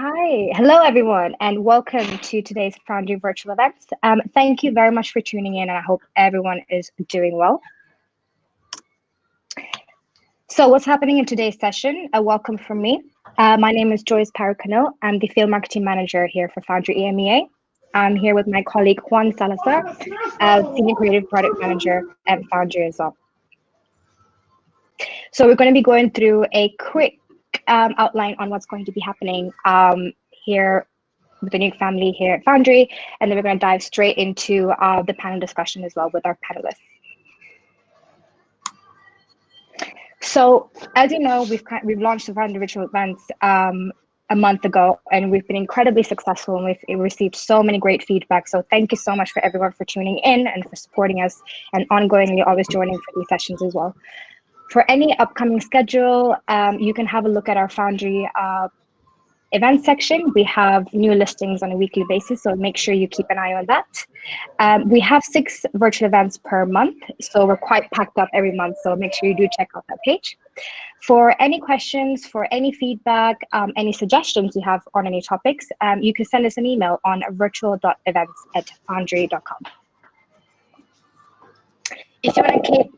Hi, hello everyone, and welcome to today's Foundry virtual events. Thank you very much for tuning in, and I hope everyone is doing well. So what's happening in today's session? A welcome from me. My name is Joyce Paracano. I'm the Field Marketing Manager here for Foundry EMEA. I'm here with my colleague Juan Salazar, Senior Creative Product Manager at Foundry as well. So we're going to be going through a quick outline on what's going to be happening here with the new family here at Foundry, and then we're going to dive straight into the panel discussion as well with our panelists. So as you know, we've launched the Foundry virtual events a month ago, and we've been incredibly successful, and we've received so many great feedback. So thank you so much for everyone for tuning in and for supporting us, and ongoingly always joining for these sessions as well. For any upcoming schedule, you can have a look at our Foundry event section. We have new listings on a weekly basis, so make sure you keep an eye on that. We have 6 virtual events per month, so we're quite packed up every month, so make sure you do check out that page. For any questions, for any feedback, any suggestions you have on any topics, you can send us an email on virtual.events@foundry.com. If you want to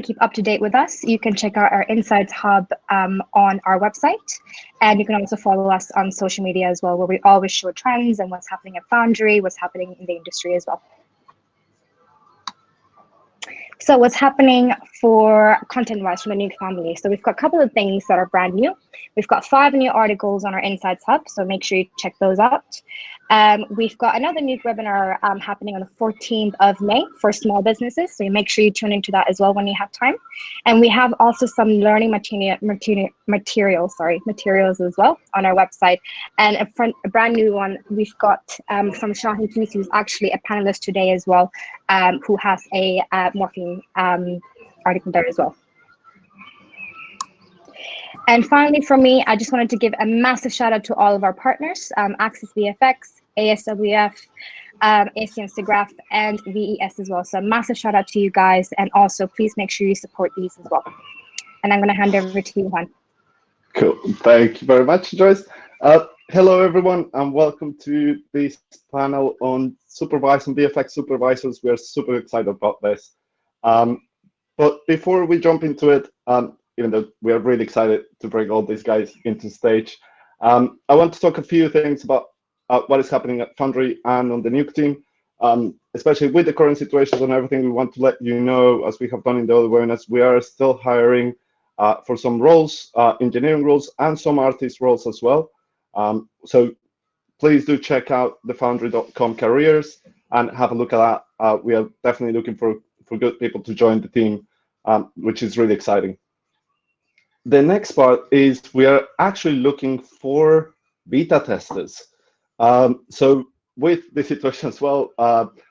keep up to date with us, you can check out our Insights Hub on our website, and you can also follow us on social media as well, where we always show trends and what's happening at Foundry, what's happening in the industry as well. So what's happening for content-wise from the new family? So we've got a couple of things that are brand new. We've got 5 new articles on our Insights Hub, so make sure you check those out. We've got another new webinar happening on the 14th of May for small businesses, so you make sure you tune into that as well when you have time. And we have also some learning materials as well on our website. And a brand new one we've got from Shahin, Toosi, who's actually a panelist today as well, who has a morphine article there as well. And finally, from me, I just wanted to give a massive shout out to all of our partners, Access VFX, ASWF, AC Instagraph, and VES as well. So a massive shout out to you guys, and also please make sure you support these as well. And I'm going to hand over to you, Juan. Cool. Thank you very much, Joyce. Hello, everyone, and welcome to this panel on supervising VFX supervisors. We are super excited about this. But before we jump into it, even though we are really excited to bring all these guys into stage, I want to talk a few things about what is happening at Foundry and on the Nuke team, especially with the current situations and everything. We want to let you know, as we have done in the other webinars, we are still hiring for some roles, engineering roles, and some artist roles as well. So please do check out the foundry.com careers and have a look at that. We are definitely looking for good people to join the team, which is really exciting. The next part is we are actually looking for beta testers. So with the situation as well,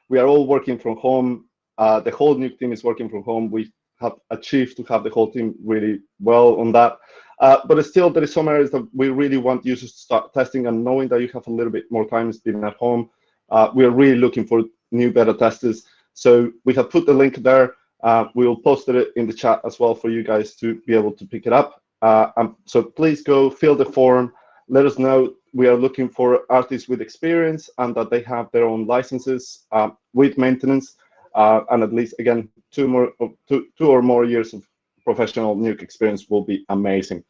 we are all working from home. The whole Nuke team is working from home. We have achieved to have the whole team really well on that. But still, there is some areas that we really want users to start testing, and knowing that you have a little bit more time being at home, we are really looking for new beta testers. So we have put the link there. We will post it in the chat as well for you guys to be able to pick it up. So please go fill the form. Let us know. We are looking for artists with experience and that they have their own licenses with maintenance, and at least, again, 2 or more years of professional Nuke experience will be amazing.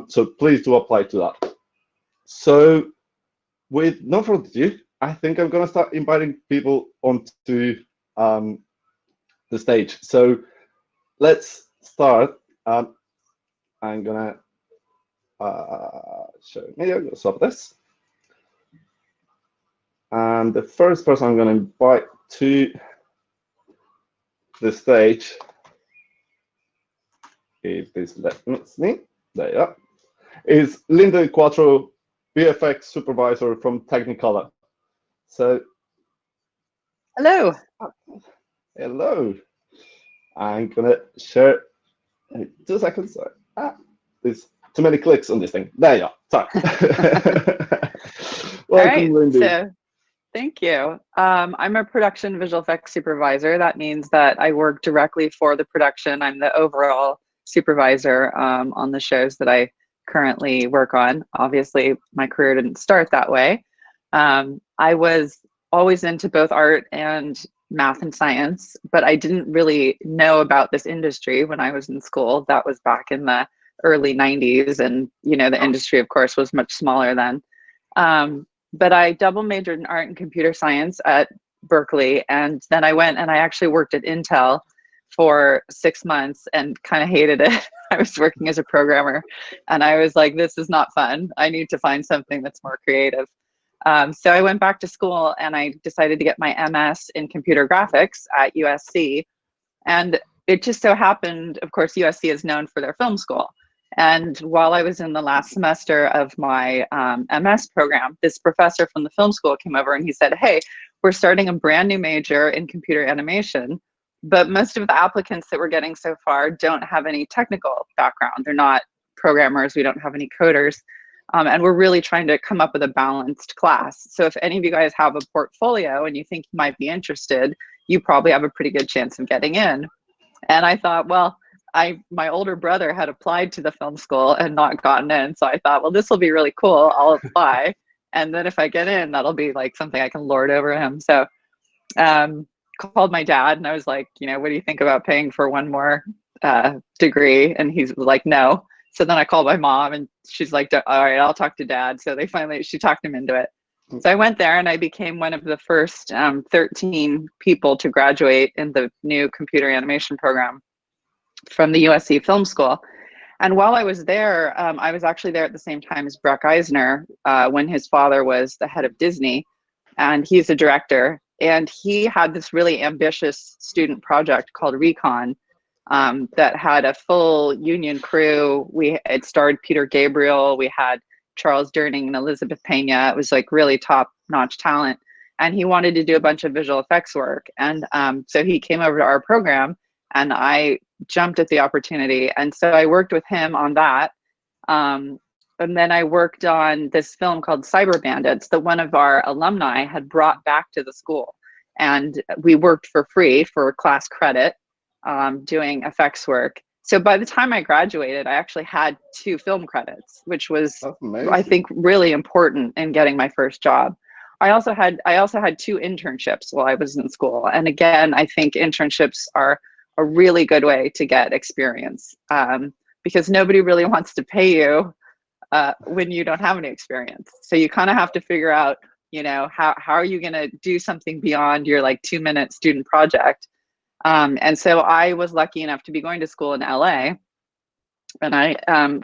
So please do apply to that. So with no further ado, I think I'm going to start inviting people onto the stage. So let's start. I'm going to show me. I'm going to stop this. And the first person I'm going to invite to the stage, if this lets me, there you are, is Lindy Quattro, VFX supervisor from Technicolor. So, hello. Hello. I'm gonna share. 2 seconds. Sorry. There's too many clicks on this thing. There you are. Sorry. Welcome, all right, Lindy. So, thank you. I'm a production visual effects supervisor. That means that I work directly for the production. I'm the overall supervisor on the shows that I currently work on. Obviously, my career didn't start that way. I was always into both art and math and science, but I didn't really know about this industry when I was in school. That was back in the early 90s, and the industry, of course, was much smaller then. But I double majored in art and computer science at Berkeley, and then I went and I actually worked at Intel for 6 months and kind of hated it. I was working as a programmer and I was like, this is not fun. I need to find something that's more creative. So I went back to school and I decided to get my MS in computer graphics at USC. And it just so happened, of course, USC is known for their film school. And while I was in the last semester of my MS program, this professor from the film school came over and he said, hey, we're starting a brand new major in computer animation, but most of the applicants that we're getting so far don't have any technical background. They're not programmers. We don't have any coders. And we're really trying to come up with a balanced class. So if any of you guys have a portfolio and you think you might be interested, you probably have a pretty good chance of getting in. And I thought, well, my older brother had applied to the film school and not gotten in. So I thought, well, this will be really cool. I'll apply. And then if I get in, that'll be like something I can lord over him. So called my dad and I was like, what do you think about paying for one more degree? And he's like, no. So then I called my mom and she's like, all right, I'll talk to dad. So she talked him into it. So I went there and I became one of the first 13 people to graduate in the new computer animation program from the USC Film School. And while I was there, I was actually there at the same time as Breck Eisner when his father was the head of Disney, and he's a director. And he had this really ambitious student project called Recon that had a full union crew. It starred Peter Gabriel. We had Charles Durning and Elizabeth Pena. It was like really top-notch talent. And he wanted to do a bunch of visual effects work. And so he came over to our program and I jumped at the opportunity. And so I worked with him on that. And then I worked on this film called Cyber Bandits that one of our alumni had brought back to the school. And we worked for free for class credit doing effects work. So by the time I graduated, I actually had 2 film credits, which was, I think, really important in getting my first job. I also had 2 internships while I was in school. And again, I think internships are a really good way to get experience because nobody really wants to pay you when you don't have any experience. So you kind of have to figure out, how are you going to do something beyond your like 2-minute student project? And so I was lucky enough to be going to school in LA, and I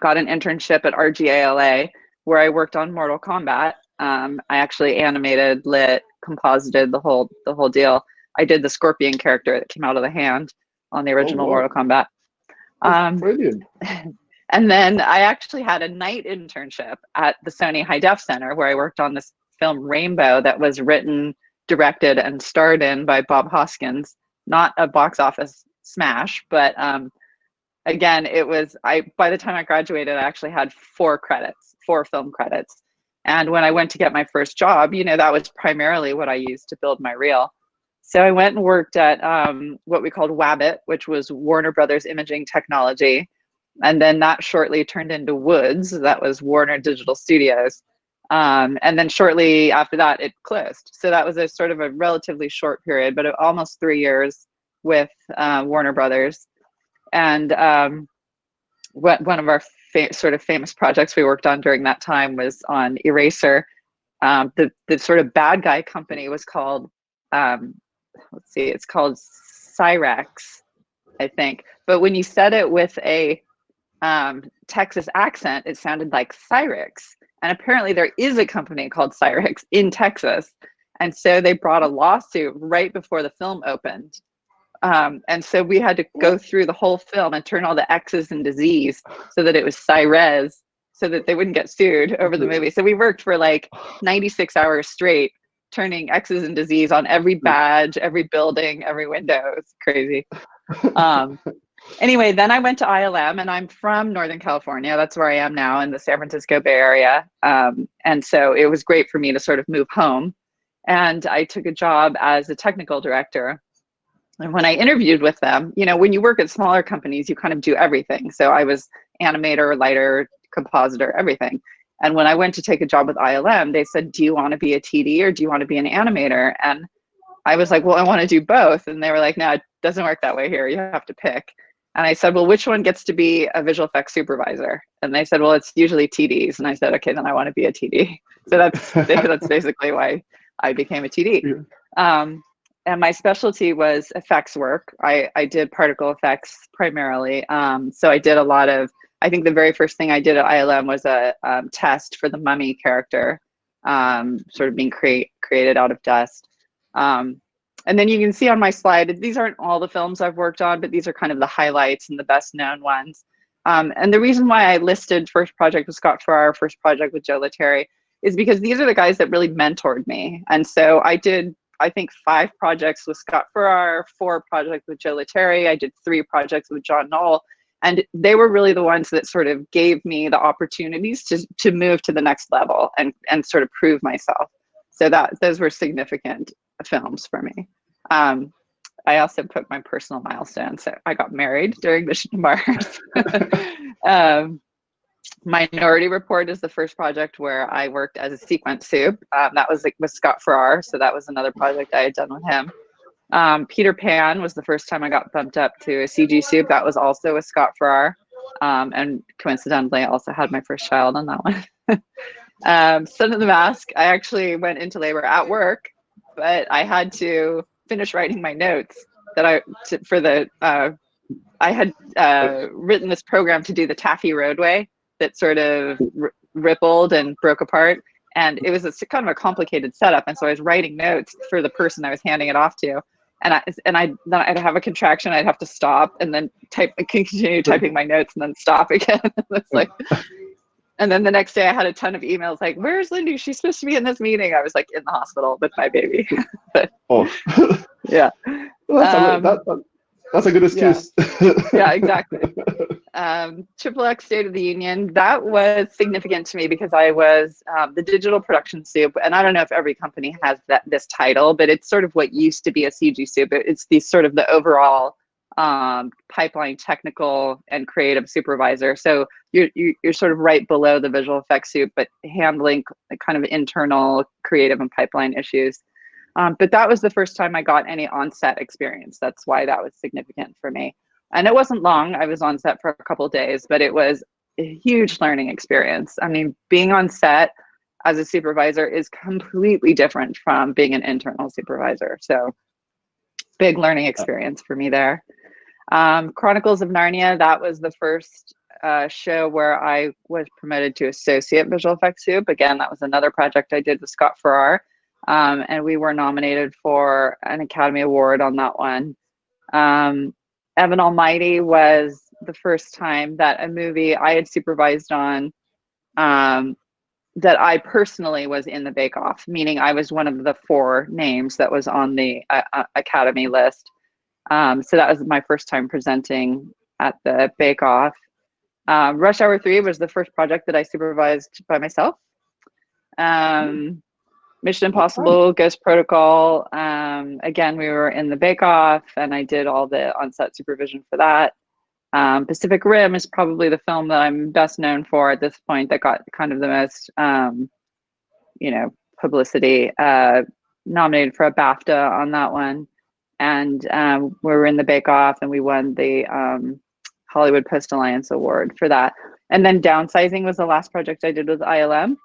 got an internship at RGA LA where I worked on Mortal Kombat. I actually animated, lit, composited the whole deal. I did the scorpion character that came out of the hand on the original Mortal Kombat. Brilliant. And then I actually had a night internship at the Sony High Def Center where I worked on this film Rainbow that was written, directed, and starred in by Bob Hoskins. Not a box office smash, but again, by the time I graduated, I actually had 4 film credits. And when I went to get my first job, that was primarily what I used to build my reel. So I went and worked at what we called Wabbit, which was Warner Brothers Imaging Technology. And then that shortly turned into Woods, that was Warner Digital Studios. And then shortly after that, it closed. So that was a sort of a relatively short period, but almost 3 years with Warner Brothers. And one of our sort of famous projects we worked on during that time was on Eraser. The sort of bad guy company was called, it's called Cyrex, I think. But when you said it with a Texas accent, it sounded like Cyrex. And apparently there is a company called Cyrex in Texas. And so they brought a lawsuit right before the film opened. And so we had to go through the whole film and turn all the X's into Z's so that it was Cyrez, so that they wouldn't get sued over the movie. So we worked for like 96 hours straight, turning X's into Z's on every badge, every building, every window. It's crazy. Anyway, then I went to ILM, and I'm from Northern California. That's where I am now, in the San Francisco Bay Area. And so it was great for me to sort of move home. And I took a job as a technical director. And when I interviewed with them, when you work at smaller companies, you kind of do everything. So I was animator, lighter, compositor, everything. And when I went to take a job with ILM, they said, do you want to be a TD or do you want to be an animator? And I was like, well, I want to do both. And they were like, no, it doesn't work that way here. You have to pick. And I said, well, which one gets to be a visual effects supervisor? And they said, well, it's usually TDs. And I said, okay, then I want to be a TD. So that's basically why I became a TD. And my specialty was effects work. I did particle effects primarily. So I did a lot of, I think the very first thing I did at ILM was a test for the mummy character, sort of being created out of dust. And then you can see on my slide, these aren't all the films I've worked on, but these are kind of the highlights and the best known ones. And the reason why I listed first project with Scott Farrar, first project with Joe Letteri, is because these are the guys that really mentored me. And so I did, I think, 5 projects with Scott Farrar, 4 projects with Joe Letteri. I did 3 projects with John Knoll. And they were really the ones that sort of gave me the opportunities to move to the next level and sort of prove myself. So those were significant films for me. I also put my personal milestone. So I got married during the Mars. Minority Report is the first project where I worked as a sequence soup. That was with Scott Farrar. So that was another project I had done with him. Peter Pan was the first time I got bumped up to a CG soup. That was also with Scott Farrar. And coincidentally, I also had my first child on that one. Son of the Mask, I actually went into labor at work, but I had to finish writing my notes that I had written this program to do the taffy roadway that sort of rippled and broke apart. And it was kind of a complicated setup. And so I was writing notes for the person I was handing it off to. And then I'd have a contraction, I'd have to stop and then continue typing my notes and then stop again. It's like, and then the next day I had a ton of emails like, where's Lindy? She's supposed to be in this meeting. I was like in the hospital with my baby. But, yeah. Well, that's a good excuse. Yeah, exactly. Triple X State of the Union, that was significant to me because I was the digital production soup, and I don't know if every company has this title, but it's sort of what used to be a CG soup. It's the sort of the overall pipeline technical and creative supervisor. So you're sort of right below the visual effects soup, but handling kind of internal creative and pipeline issues. But that was the first time I got any on-set experience. That's why that was significant for me. And it wasn't long. I was on set for a couple of days, but it was a huge learning experience. I mean, being on set as a supervisor is completely different from being an internal supervisor. So big learning experience for me there. Chronicles of Narnia, that was the first show where I was promoted to associate visual effects soup. Again, that was another project I did with Scott Farrar. And we were nominated for an Academy Award on that one. Evan Almighty was the first time that a movie I had supervised on that I personally was in the bake-off, meaning I was one of the 4 names that was on the Academy list. So that was my first time presenting at the bake-off. Rush Hour 3 was the first project that I supervised by myself. Mission Impossible, Ghost Protocol. Again, we were in the bake-off and I did all the on-set supervision for that. Pacific Rim is probably the film that I'm best known for at this point that got kind of the most, publicity. Nominated for a BAFTA on that one. And we were in the bake-off and we won the Hollywood Post Alliance Award for that. And then Downsizing was the last project I did with ILM.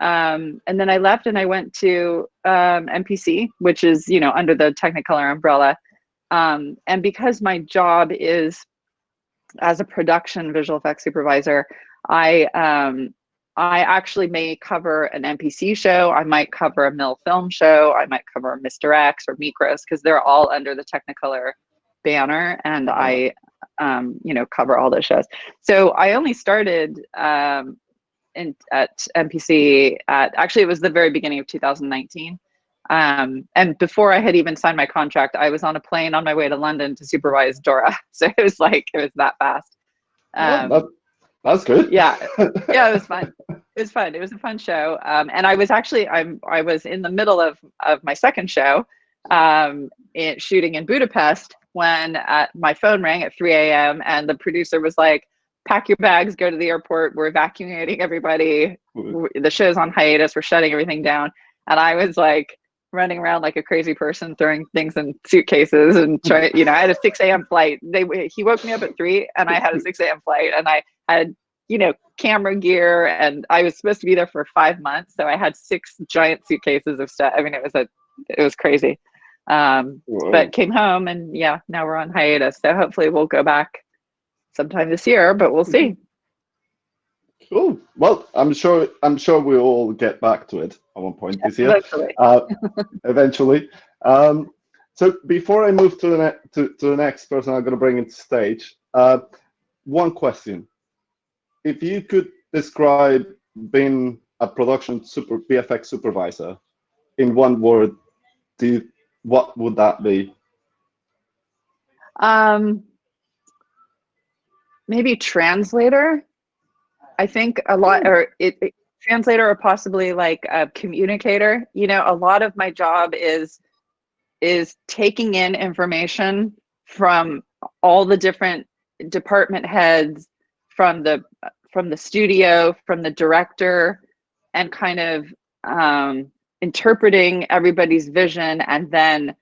And then I left and I went to MPC, which is, under the Technicolor umbrella. And because my job is as a production visual effects supervisor, I actually may cover an MPC show. I might cover a Mill Film show. I might cover Mr. X or Mikros because they're all under the Technicolor banner. And I, cover all those shows. So I only started at MPC actually it was the very beginning of 2019, and before I had even signed my contract, I was on a plane on my way to London to supervise Dora. So it was that fast. That's good. Yeah, it was fun. It was a fun show, and I was actually I was in the middle of my second show, shooting in Budapest when my phone rang at 3 a.m. and the producer was like, pack your bags, go to the airport. We're evacuating everybody. The show's on hiatus. We're shutting everything down. And I was like running around like a crazy person, throwing things in suitcases and trying, I had a 6 a.m. flight. He woke me up at 3 and I had a 6 a.m. flight, and I had, camera gear, and I was supposed to be there for 5 months. So I had 6 giant suitcases of stuff. I mean, it was crazy. But came home, and now we're on hiatus. So hopefully we'll go back sometime this year, but we'll see. Cool. Well, I'm sure we'll all get back to it at one point this year. Eventually. So before I move to the next person, I'm going to bring into stage. One question: if you could describe being a production VFX supervisor in one word, what would that be? Maybe translator. I think a lot, or translator, or possibly like a communicator. A lot of my job is taking in information from all the different department heads, from the studio, from the director, and kind of interpreting everybody's vision, and then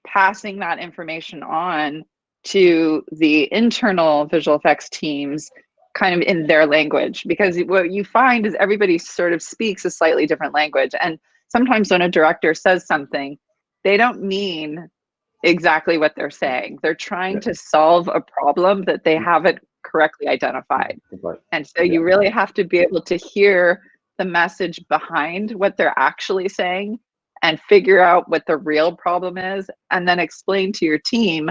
passing that information on to the internal visual effects teams, kind of in their language. Because what you find is everybody sort of speaks a slightly different language, and sometimes when a director says something, they don't mean exactly what they're saying. They're trying to solve a problem that they haven't correctly identified. And so you really have to be able to hear the message behind what they're actually saying and figure out what the real problem is, and then explain to your team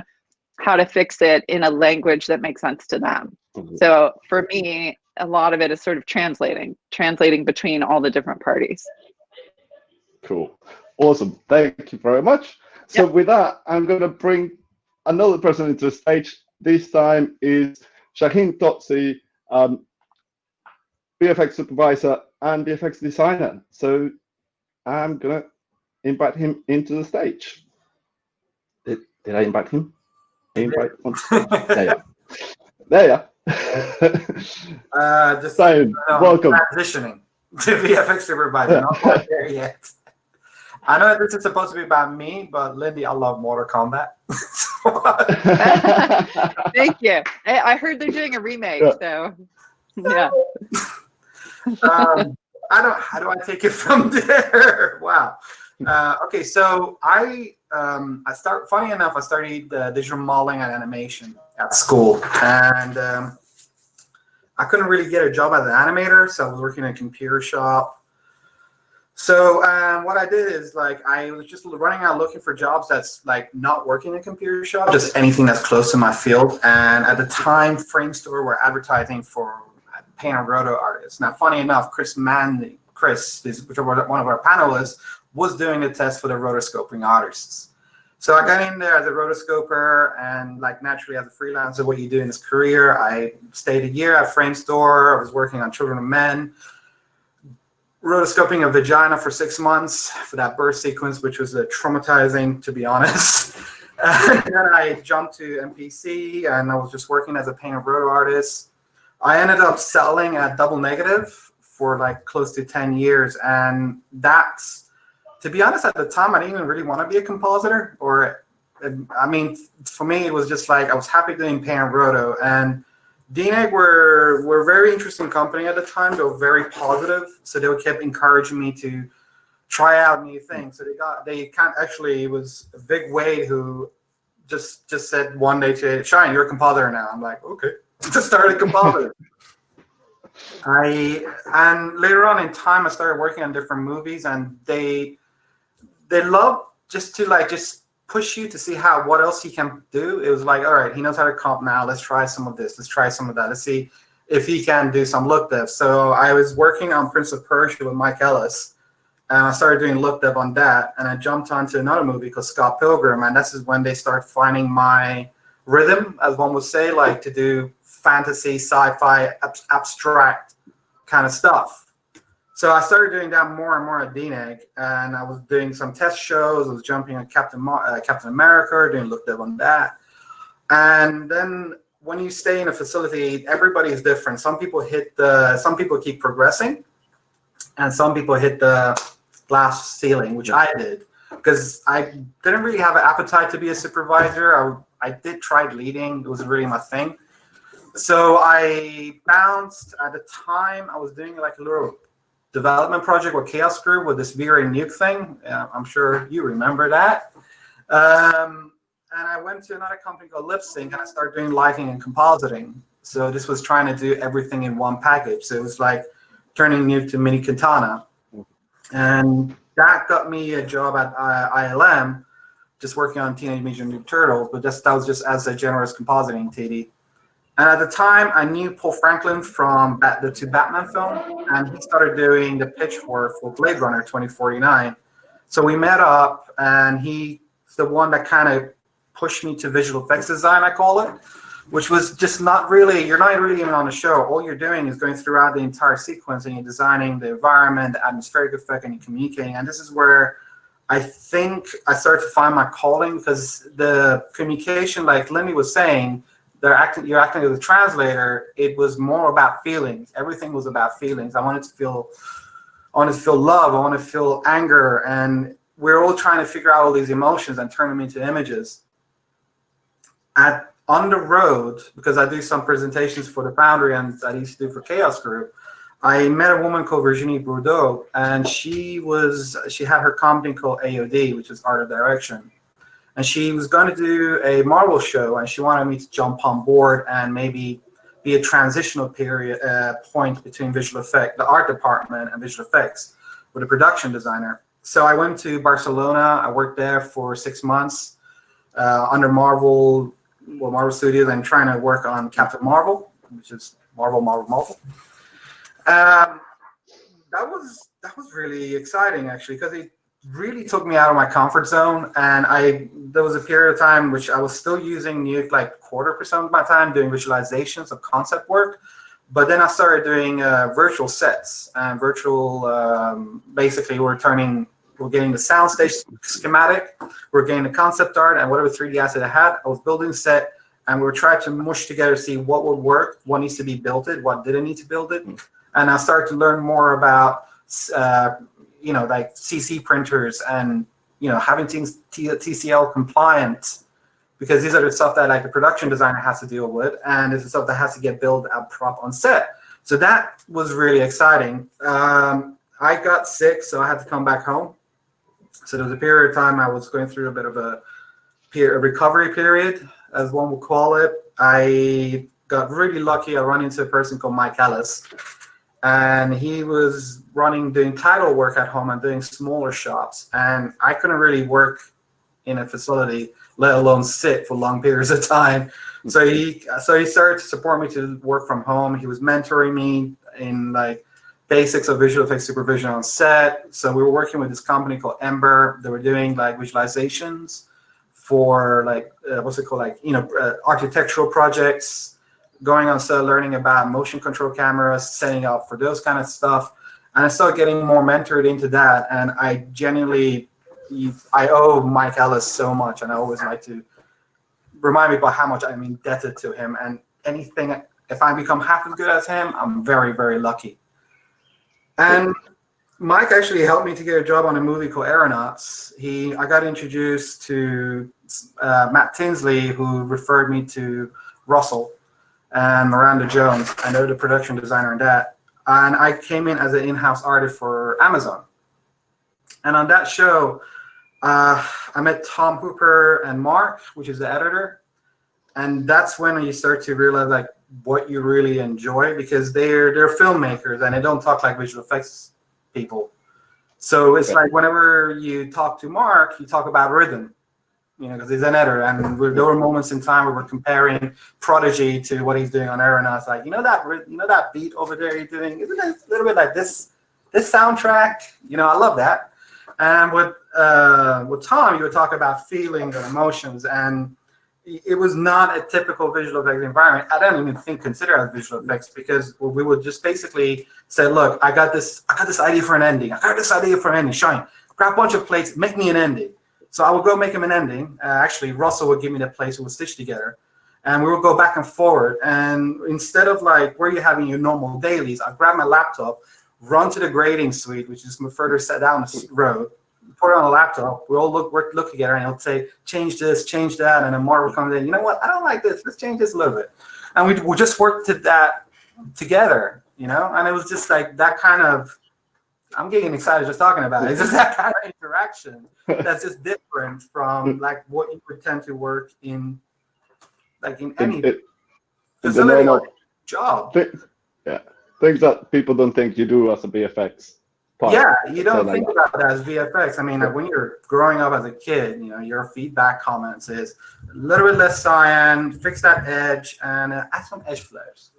how to fix it in a language that makes sense to them. So for me, a lot of it is sort of translating between all the different parties. Cool. Awesome. Thank you very much. So with that, I'm going to bring another person into the stage. This time is Shaheen Toosi, VFX supervisor and VFX designer. So I'm going to invite him into the stage. Did I invite him? There you just welcome. Transitioning to VFX supervisor. Not quite there yet. I know this is supposed to be about me, but Lindy, I love Mortal Kombat. Thank you. I heard they're doing a remake, so yeah. How do I take it from there? Wow. Okay, so funny enough, I studied digital modeling and animation at school, and I couldn't really get a job as an animator, so I was working in a computer shop. So what I did is I was just running out looking for jobs that's not working in a computer shop, just anything that's close to my field. And at the time, Framestore were advertising for paint and roto artists. Now, funny enough, Chris, is one of our panelists, was doing the test for the rotoscoping artists. So I got in there as a rotoscoper, and naturally as a freelancer, what you do in this career, I stayed a year at Framestore. I was working on Children of Men, rotoscoping a vagina for 6 months for that birth sequence, which was traumatizing, to be honest. And then I jumped to MPC, and I was just working as a paint and roto artist. I ended up selling at Double Negative for close to 10 years, and that's, to be honest, at the time, I didn't even really want to be a compositor. For me, it was just I was happy doing paint and roto. And DNEG were a very interesting company at the time. They were very positive, so they kept encouraging me to try out new things. So it was a big Wade who just said one day to Shahin, "You're a compositor now." I'm like, okay, just started compositing. And later on in time, I started working on different movies, and they love just push you to see what else he can do. It was all right, he knows how to comp now. Let's try some of this. Let's try some of that. Let's see if he can do some look dev. So I was working on Prince of Persia with Mike Ellis, and I started doing look dev on that. And I jumped onto another movie called Scott Pilgrim, and this is when they start finding my rhythm, as one would say, to do fantasy, sci-fi, abstract kind of stuff. So I started doing that more and more at DNEG, and I was doing some test shows. I was jumping on Captain America, doing look dev on that. And then when you stay in a facility, everybody is different. Some people keep progressing, and some people hit the glass ceiling, which I did, because I didn't really have an appetite to be a supervisor. I did try leading. It wasn't really my thing. So I bounced. At the time, I was doing like a little development project with Chaos Group with this V-Ray nuke thing. I'm sure you remember that. And I went to another company called LipSync, and I started doing lighting and compositing. So this was trying to do everything in one package. So it was like turning nuke to mini katana. And that got me a job at ILM, just working on Teenage Mutant Ninja Turtles, but that was just as a generous compositing TD. And at the time, I knew Paul Franklin from the two Batman film, and he started doing the pitch work for Blade Runner 2049. So we met up, and he's the one that kind of pushed me to visual effects design, I call it, which was just not really, you're not really even on the show. All you're doing is going throughout the entire sequence, and you're designing the environment, the atmospheric effect, and you're communicating. And this is where I think I started to find my calling, because the communication, like Lindy was saying, you're acting as a translator. It was more about feelings. Everything was about feelings. I wanted to feel love. I wanted to feel anger, and we're all trying to figure out all these emotions and turn them into images. On the road, because I do some presentations for the Foundry and I used to do for Chaos Group, I met a woman called Virginie Bourdeau, and she had her company called AOD, which is Art of Direction. And she was going to do a Marvel show, and she wanted me to jump on board and maybe be a transitional point between visual effect, the art department, and visual effects with a production designer. So I went to Barcelona. I worked there for 6 months under Marvel Studios, and trying to work on Captain Marvel, which is Marvel. That was really exciting, actually, because it really took me out of my comfort zone. And there was a period of time which I was still using Nuke like 1/4% of my time doing visualizations of concept work. But then I started doing virtual sets and basically we're getting the soundstage schematic, we're getting the concept art, and whatever 3D asset I had, I was building a set, and we were trying to mush together, see what would work, what needs to be built, what didn't need to build it. And I started to learn more about like CC printers and having things TCL compliant, because these are the stuff that like the production designer has to deal with, and it's the stuff that has to get built up prop on set. So that was really exciting. I got sick, so I had to come back home. So there was a period of time I was going through a bit of a recovery period, as one would call it. I got really lucky. I ran into a person called Mike Ellis, and he was doing title work at home and doing smaller shops. And I couldn't really work in a facility, let alone sit for long periods of time. So he started to support me to work from home. He was mentoring me in like basics of visual effects supervision on set. So we were working with this company called Ember. They were doing like visualizations for like architectural projects, going on set, learning about motion control cameras, setting up for those kind of stuff. And I started getting more mentored into that. And I owe Mike Ellis so much, and I always like to remind me about how much I'm indebted to him. And if I become half as good as him, I'm very, very lucky. And Mike actually helped me to get a job on a movie called Aeronauts. I got introduced to Matt Tinsley, who referred me to Russell and Miranda Jones. I know the production designer in that. And I came in as an in-house artist for Amazon. And on that show, I met Tom Hooper and Mark, which is the editor. And that's when you start to realize like what you really enjoy, because they're filmmakers and they don't talk like visual effects people. So it's like whenever you talk to Mark, you talk about rhythm, because he's an editor. And there were moments in time where we're comparing Prodigy to what he's doing on Aeronauts. Like, that beat over there you're doing, isn't it a little bit like this soundtrack? I love that. And with Tom, you would talk about feelings and emotions, and it was not a typical visual effects environment. I don't even consider it visual effects, because we would just basically say, look, I got this idea for an ending. Shahin, grab a bunch of plates, make me an ending. So I would go make him an ending. Actually, Russell would give me the plates we would stitch together. and we would go back and forward. And instead of like where you're having your normal dailies, I grab my laptop, run to the grading suite, which is further set down the road, put it on a laptop. We all look together, and he'll say, change this, change that, and then Mark will come in. You know what? I don't like this. Let's change this a little bit, and we just worked to that together, you know. And it was just like that kind of. I'm getting excited just talking about it. It's just that kind of interaction that's just different from like what you would tend to work in, like in any facility or job. Things that people don't think you do as a VFX. Yeah, you don't think about it as VFX. I mean, like when you're growing up as a kid, you know, your feedback comments is a little bit less cyan, fix that edge, and add some edge flares.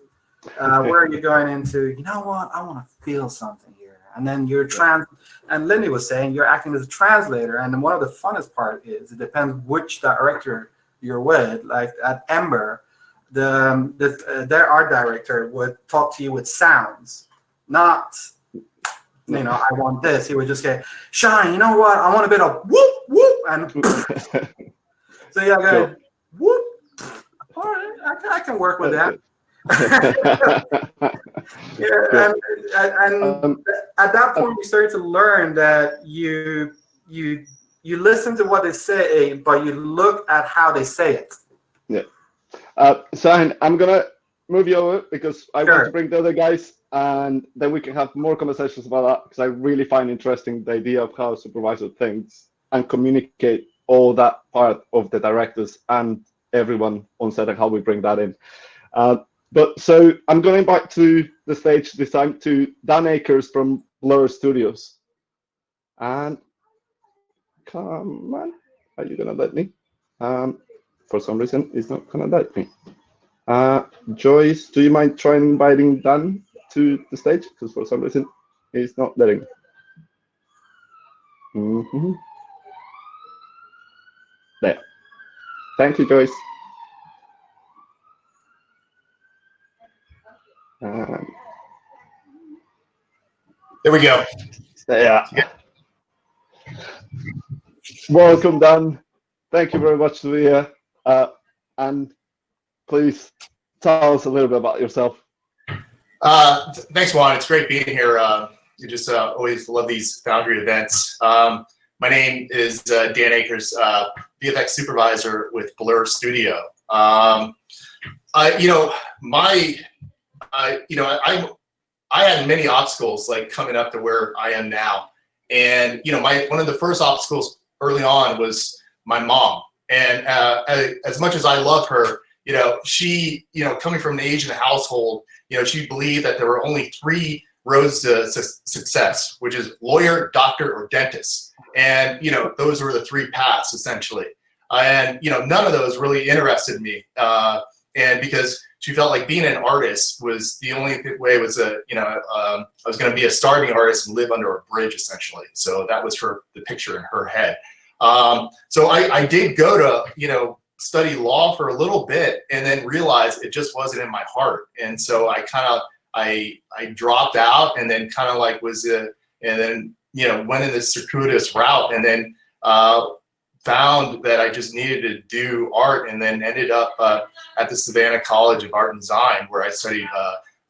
Where are you going into, you know what, I want to feel something here. And then you're and Lindy was saying you're acting as a translator. And one of the funnest part is it depends which director you're with. Like at Ember, their art director would talk to you with sounds, not, you know, I want this. He would just say, Shahin, you know what? I want a bit of whoop, whoop. And so yeah, go, whoop. All right, I can work with that. Yeah, and at that point, you start to learn that you listen to what they say, but you look at how they say it. Yeah. Shahin, I'm gonna move you over because I want to bring the other guys, and then we can have more conversations about that, because I really find interesting the idea of how a supervisor thinks and communicate all that part of the directors and everyone on set and how we bring that in. But so I'm going back to the stage this time to Dan Akers from Blur Studios. And come on, are you gonna let me? For some reason, it's not gonna let me. Joyce, do you mind trying inviting Dan to the stage? Because for some reason, it's not letting me. There. Thank you, Joyce. There we go. Yeah. Welcome, Dan. Thank you very much to be here. And please tell us a little bit about yourself. Thanks, Juan. It's great being here. You just always love these Foundry events. My name is Dan Akers, VFX supervisor with Blur Studio. I had many obstacles like coming up to where I am now, and one of the first obstacles early on was my mom. And as much as I love her, she, coming from an Asian household, she believed that there were only 3 roads to success, which is lawyer, doctor, or dentist. And those were the 3 paths essentially. And none of those really interested me. And because she felt like being an artist was the only way was I was going to be a starving artist and live under a bridge essentially. So that was the picture in her head. So I did go to, study law for a little bit and then realized it just wasn't in my heart. And so I dropped out and then went in this circuitous route and then, found that I just needed to do art, and then ended up at the Savannah College of Art and Design, where I studied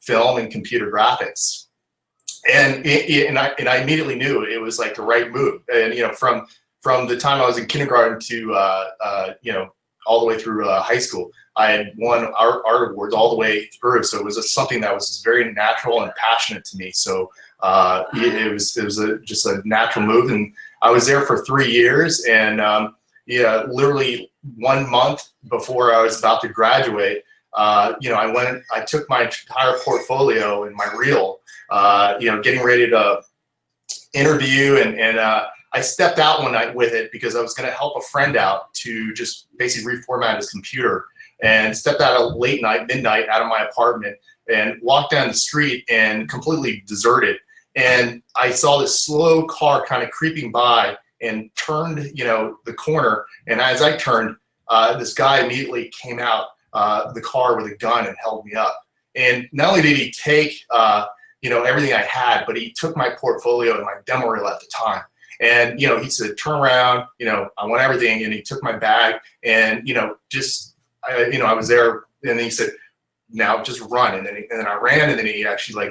film and computer graphics. And I immediately knew it was like the right move. And from the time I was in kindergarten to all the way through high school, I had won art awards all the way through. So it was something that was just very natural and passionate to me. So it was just a natural move, and I was there for 3 years, and literally 1 month before I was about to graduate, I took my entire portfolio and my reel, getting ready to interview, and I stepped out one night with it because I was going to help a friend out to just basically reformat his computer, and stepped out late night, midnight, out of my apartment and walked down the street and completely deserted. And I saw this slow car kind of creeping by and turned, the corner. And as I turned, this guy immediately came out the car with a gun and held me up. And not only did he take, everything I had, but he took my portfolio and my demo reel at the time. And, he said, turn around, I want everything. And he took my bag and, I was there, and then he said, now just run. And then I ran, and then he actually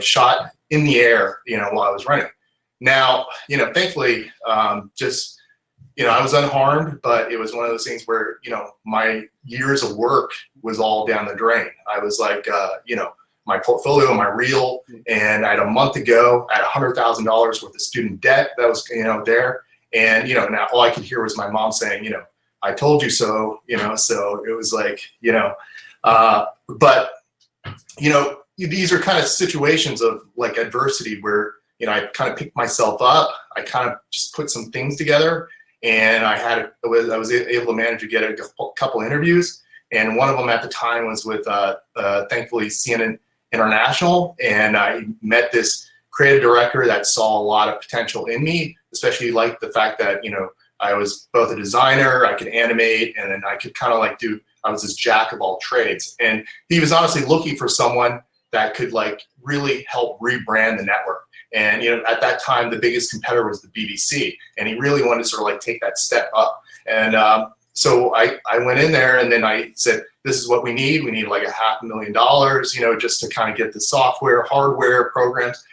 shot in the air, while I was running. Now, thankfully, I was unharmed, but it was one of those things where, my years of work was all down the drain. I was like, my portfolio, my reel, and I had a month ago, I had $100,000 worth of student debt that was, there. And, now all I could hear was my mom saying, I told you so, so it was like, but, these are kind of situations of like adversity where, I kind of picked myself up. I kind of just put some things together, and I was able to manage to get a couple interviews. And one of them at the time was with, thankfully, CNN International. And I met this creative director that saw a lot of potential in me, especially like the fact that, I was both a designer, I could animate, and then I could kind of I was this jack of all trades. And he was honestly looking for someone that could like really help rebrand the network. And, at that time, the biggest competitor was the BBC, and he really wanted to sort of like take that step up. And so I went in there, and then I said, this is what we need. We need like $500,000, just to kind of get the software, hardware programs.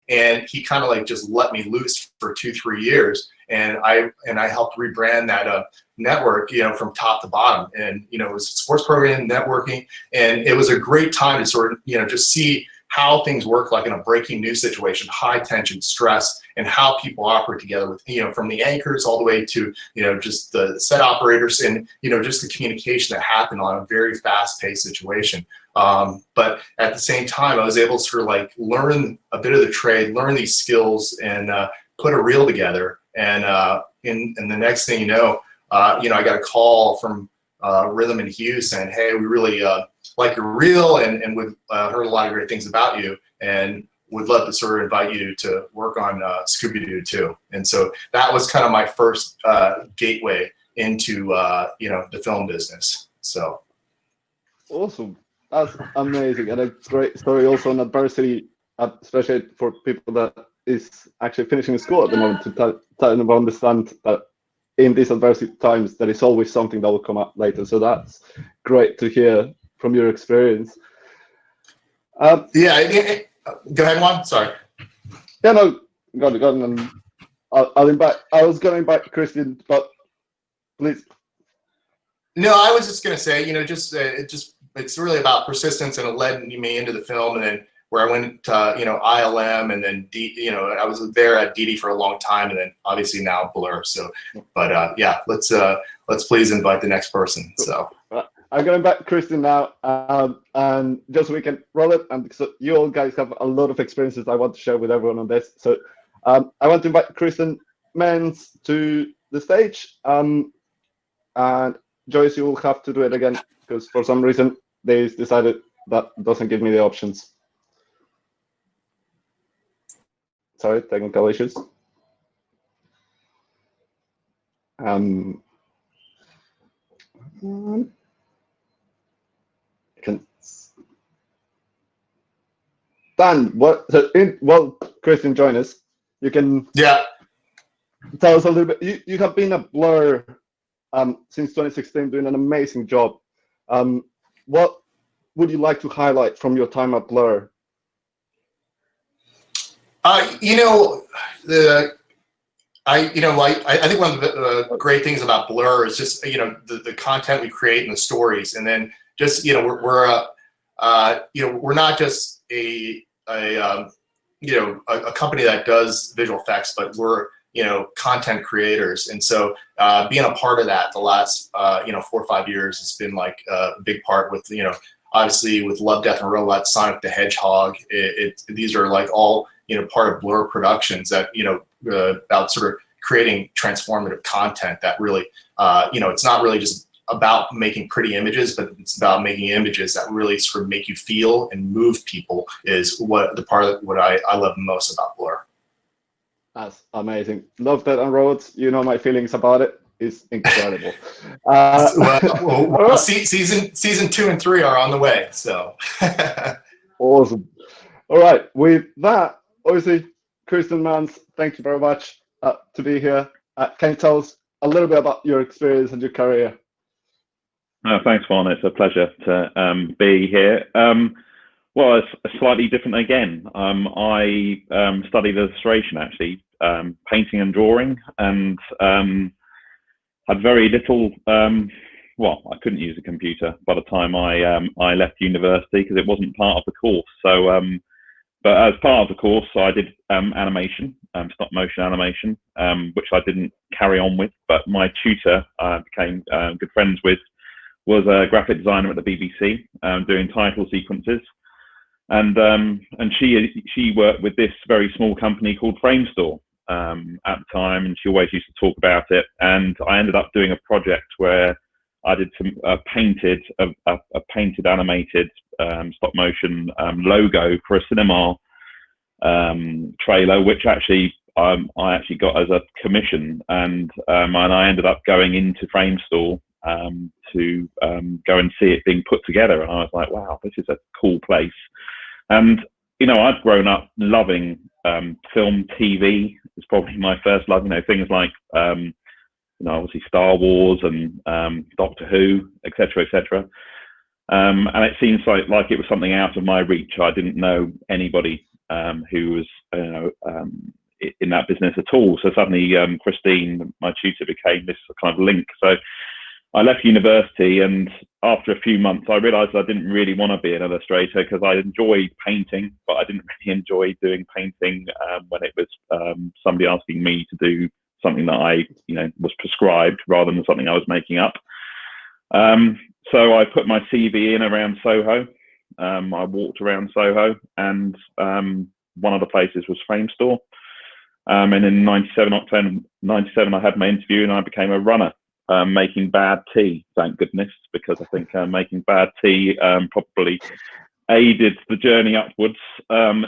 And he kind of like just let me loose for 2-3 years. And I helped rebrand that network, from top to bottom. And, it was sports programming, networking, and it was a great time to sort of, just see how things work like in a breaking news situation, high tension, stress, and how people operate together with, from the anchors all the way to, just the set operators and, just the communication that happened on a very fast paced situation. But at the same time, I was able to sort of like learn a bit of the trade, learn these skills, and put a reel together. And the next thing I got a call from Rhythm and Hughes saying, hey, we really like your reel, and we've heard a lot of great things about you, and would love to sort of invite you to work on Scooby-Doo too. And so that was kind of my first gateway into the film business. So awesome. That's amazing, and a great story also on adversity, especially for people that is actually finishing school at the moment, to tell them to understand that in these adversity times there is always something that will come up later. So that's great to hear from your experience. Go ahead, Juan. Sorry. Yeah, no, got it. And I'll invite. I was going to invite Christian, but please. No, I was just going to say, it's really about persistence, and it led me into the film, and then where I went to, ILM, and then I was there at DD for a long time, and then obviously now Blur. So, but let's please invite the next person. So. I'm going back to Christian now, and just so we can roll it, and so you all guys have a lot of experiences I want to share with everyone on this. So I want to invite Christian Manz to the stage, and Joyce, you will have to do it again, because for some reason they decided that doesn't give me the options. Sorry, technical issues. Dan, Christian, join us. You can tell us a little bit. You have been at Blur since 2016, doing an amazing job. What would you like to highlight from your time at Blur? I think one of the great things about Blur is just the content we create and the stories, and then just we're not just a company that does visual effects, but we're content creators, and so being a part of that the last 4 or 5 years has been like a big part with obviously with Love, Death and Robots, Sonic the Hedgehog. These are like all part of Blur Productions that about sort of creating transformative content that really it's not really just about making pretty images, but it's about making images that really sort of make you feel and move people is what the part of what I love most about Blur. That's amazing. Love, Death and Robots. My feelings about it is incredible. Season 2 and 3 are on the way. So awesome. All right. With that, obviously, Christian Manz, thank you very much to be here. Can you tell us a little bit about your experience and your career? Thanks, Vaughn. It's a pleasure to be here. Well, it's slightly different again. I studied illustration, actually, painting and drawing, and had very little. Well, I couldn't use a computer by the time I left university because it wasn't part of the course. So, but as part of the course, I did animation, stop motion animation, which I didn't carry on with. But my tutor I became good friends with was a graphic designer at the BBC, doing title sequences. And she worked with this very small company called Framestore at the time, and she always used to talk about it. And I ended up doing a project where I did some painted animated stop motion logo for a cinema trailer, which actually I actually got as a commission, and I ended up going into Framestore to go and see it being put together. And I was like, wow, this is a cool place. And, you know, I'd grown up loving film, TV. It's probably my first love, you know, things like, you know, obviously Star Wars and Doctor Who, etc., etc. And it seems like it was something out of my reach. I didn't know anybody who was, you know, in that business at all. So suddenly Christine, my tutor, became this kind of link. So I left university, and after a few months, I realized I didn't really want to be an illustrator because I enjoyed painting, but I didn't really enjoy doing painting when it was somebody asking me to do something that I, you know, was prescribed rather than something I was making up. So I put my CV in around Soho. I walked around Soho, and one of the places was Framestore. And in October 97, I had my interview, and I became a runner. Making bad tea, thank goodness, because I think making bad tea probably aided the journey upwards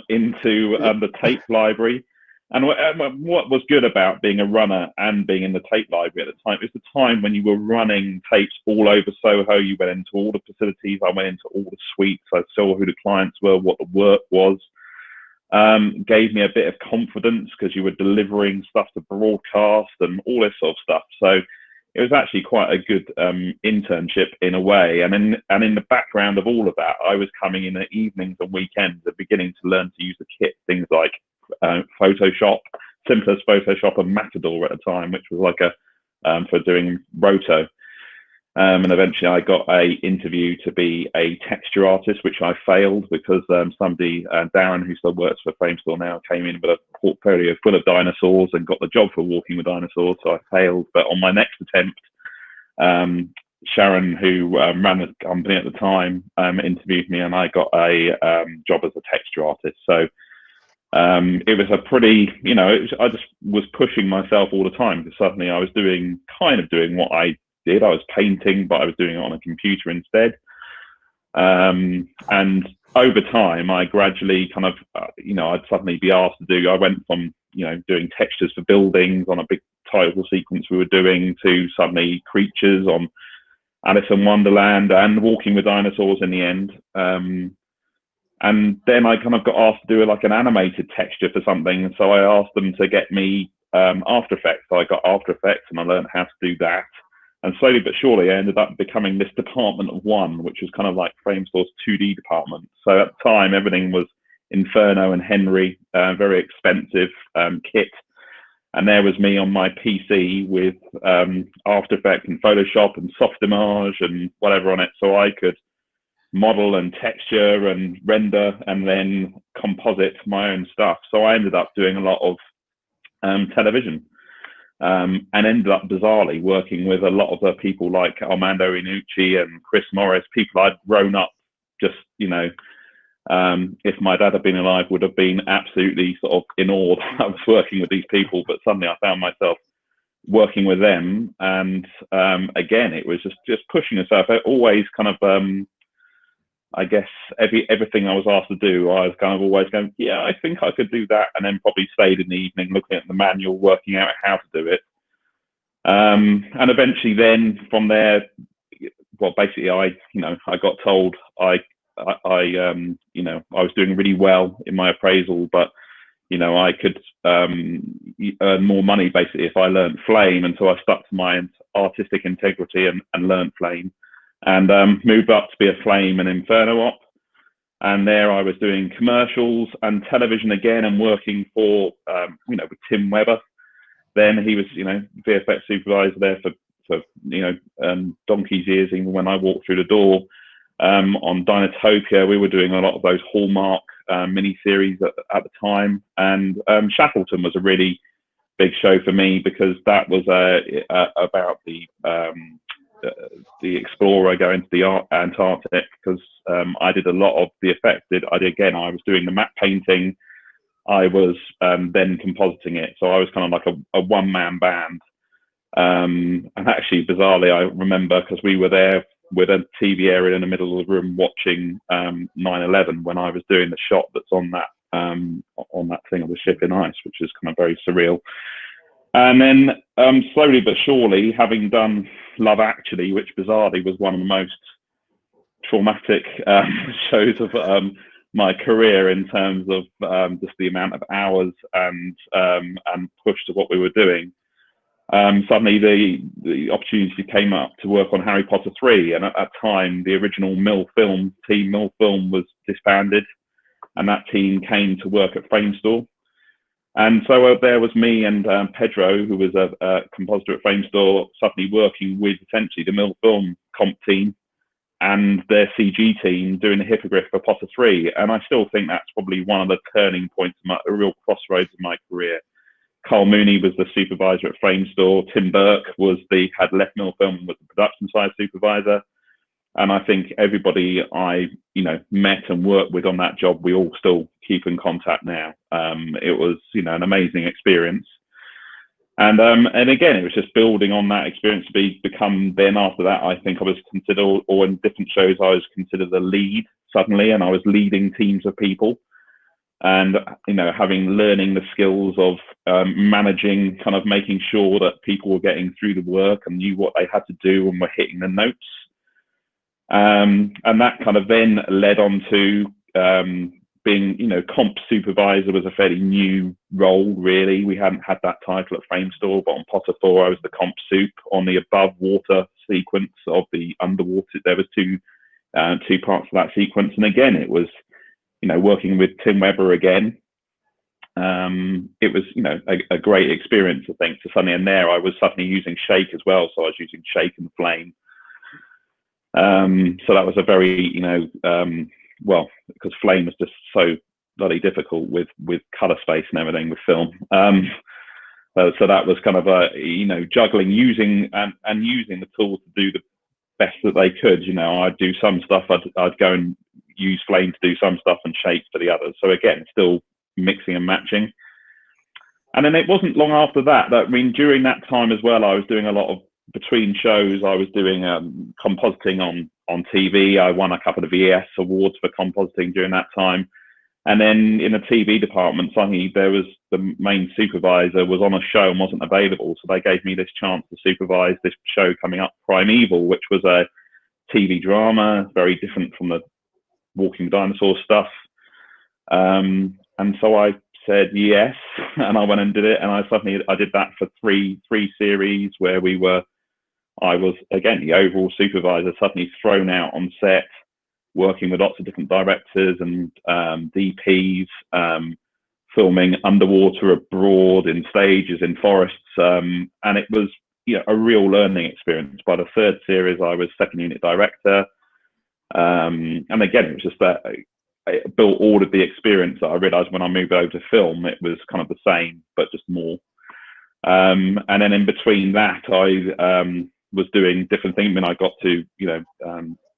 into the tape library. And what was good about being a runner and being in the tape library at the time, it was the time when you were running tapes all over Soho. You went into all the facilities, I went into all the suites, I saw who the clients were, what the work was. Gave me a bit of confidence because you were delivering stuff to broadcast and all this sort of stuff. So it was actually quite a good internship in a way. And in the background of all of that, I was coming in at evenings and weekends and beginning to learn to use the kit, things like Photoshop, simplest Photoshop and Matador at the time, which was like a for doing roto. And eventually I got a interview to be a texture artist, which I failed because somebody, Darren, who still works for Framestore now, came in with a portfolio full of dinosaurs and got the job for walking with dinosaurs. So I failed. But on my next attempt, Shahin, who ran the company at the time, interviewed me, and I got a job as a texture artist. So it was a pretty, you know, I just was pushing myself all the time because suddenly I was kind of doing what I did. I was painting, but I was doing it on a computer instead. And over time, I gradually kind of, you know, I'd suddenly be asked to do, I went from, you know, doing textures for buildings on a big title sequence we were doing to suddenly creatures on Alice in Wonderland and Walking with Dinosaurs in the end. And then I kind of got asked to do like an animated texture for something. And so I asked them to get me After Effects. So I got After Effects and I learned how to do that. And slowly but surely, I ended up becoming this department of one, which was kind of like Framestore's 2D department. So at the time, everything was Inferno and Henry, very expensive kit. And there was me on my PC with After Effects and Photoshop and Softimage and whatever on it. So I could model and texture and render and then composite my own stuff. So I ended up doing a lot of television. And ended up bizarrely working with a lot of the people like Armando Iannucci and Chris Morris, people I'd grown up just, you know, if my dad had been alive, would have been absolutely sort of in awe that I was working with these people. But suddenly I found myself working with them. And again, it was just pushing yourself. I always kind of, I guess everything I was asked to do, I was kind of always going, yeah, I think I could do that, and then probably stayed in the evening looking at the manual, working out how to do it. And eventually, then from there, well, basically, I got told I was doing really well in my appraisal, but you know, I could earn more money basically if I learned Flame, and so I stuck to my artistic integrity and learned Flame. and moved up to be a flame and inferno op. And there I was doing commercials and television again, and working for, with Tim Webber. Then he was, VFX supervisor there for donkey's years, even when I walked through the door. On Dinotopia, we were doing a lot of those Hallmark mini-series at the time. And Shackleton was a really big show for me, because that was about the explorer going to the Antarctic, because I did a lot of the effects. I was doing the matte painting. I was then compositing it. So I was kind of like a one-man band. And actually, bizarrely, I remember, because we were there with a TV area in the middle of the room watching 9/11 when I was doing the shot that's on that thing of the ship in ice, which is kind of very surreal. And then slowly but surely, having done Love Actually, which bizarrely was one of the most traumatic shows of my career in terms of just the amount of hours and push to what we were doing. Suddenly the opportunity came up to work on Harry Potter 3, and at that time the original team Mill Film was disbanded, and that team came to work at Framestore. And so there was me and Pedro, who was a compositor at Framestore, suddenly working with essentially the Mill Film comp team and their CG team doing the hippogriff for Potter 3. And I still think that's probably one of the turning points, a real crossroads in my career. Carl Mooney was the supervisor at Framestore. Tim Burke had left Mill Film and was the production side supervisor. And I think everybody I met and worked with on that job, we all still keep in contact now. It was an amazing experience. And again, it was just building on that experience to become. Then after that, I think I was considered, or in different shows, I was considered the lead suddenly, and I was leading teams of people. And learning the skills of managing, kind of making sure that people were getting through the work and knew what they had to do and were hitting the notes. And that kind of then led on to being, comp supervisor was a fairly new role, really. We hadn't had that title at Framestore, but on Potter 4, I was the comp soup on the above water sequence of the underwater. There was two parts of that sequence. And again, it was, working with Tim Webber again. It was, a great experience, I think, to suddenly, and there I was suddenly using Shake as well. So I was using Shake and Flame. So that was a very, because Flame was just so bloody difficult with color space and everything with film. So that was kind of juggling, using the tools to do the best that they could. I'd do some stuff, I'd go and use Flame to do some stuff and Shake for the others. So again, still mixing and matching. And then it wasn't long after that, during that time as well, I was doing a lot of between shows. I was doing compositing on TV. I won a couple of VS awards for compositing during that time. And then in the TV department, suddenly there was the main supervisor was on a show and wasn't available. So they gave me this chance to supervise this show coming up, Primeval, which was a TV drama, very different from the Walking Dinosaur stuff. And so I said yes, and I went and did it. And I did that for three series where I was, again, the overall supervisor, suddenly thrown out on set, working with lots of different directors and DPs, filming underwater, abroad, in stages, in forests. And it was a real learning experience. By the third series, I was second unit director. And again, it was just that I built all of the experience that I realized when I moved over to film, it was kind of the same, but just more. And then in between that, I was doing different things. I got to,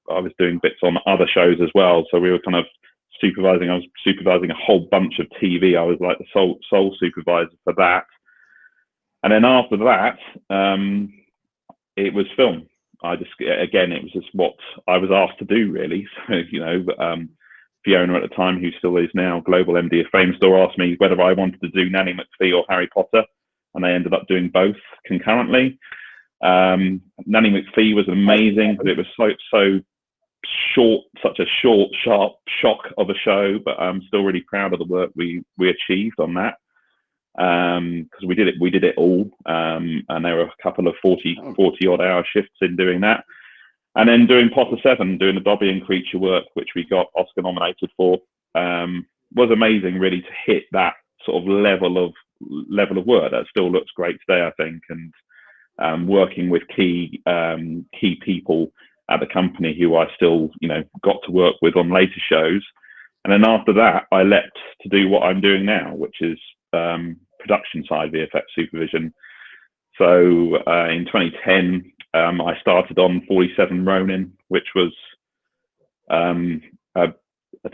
I was doing bits on other shows as well. So we were kind of supervising. I was supervising a whole bunch of TV. I was like the sole supervisor for that. And then after that, it was film. It was just what I was asked to do, really. So, Fiona at the time, who still is now global MD of Framestore, asked me whether I wanted to do Nanny McPhee or Harry Potter, and I ended up doing both concurrently. Nanny McPhee was amazing, but it was so short, such a short, sharp shock of a show. But I'm still really proud of the work we achieved on that, because we did it all, and there were a couple of 40 odd hour shifts in doing that. And then doing Potter 7, doing the Dobby and Creature work, which we got Oscar nominated for, was amazing, really, to hit that sort of level of work. That still looks great today, I think. And working with key people at the company who I still, got to work with on later shows. And then after that, I leapt to do what I'm doing now, which is production side VFX supervision. So in 2010, I started on 47 Ronin, which was a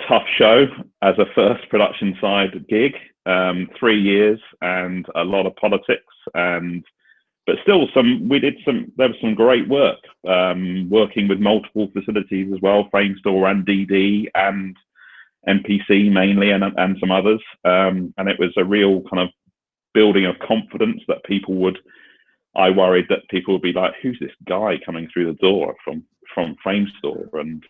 tough show as a first production side gig. 3 years and a lot of politics, but still there was some great work, working with multiple facilities as well, Framestore and DD and MPC mainly, and some others. And it was a real kind of building of confidence that I worried that people would be like, who's this guy coming through the door from Framestore? And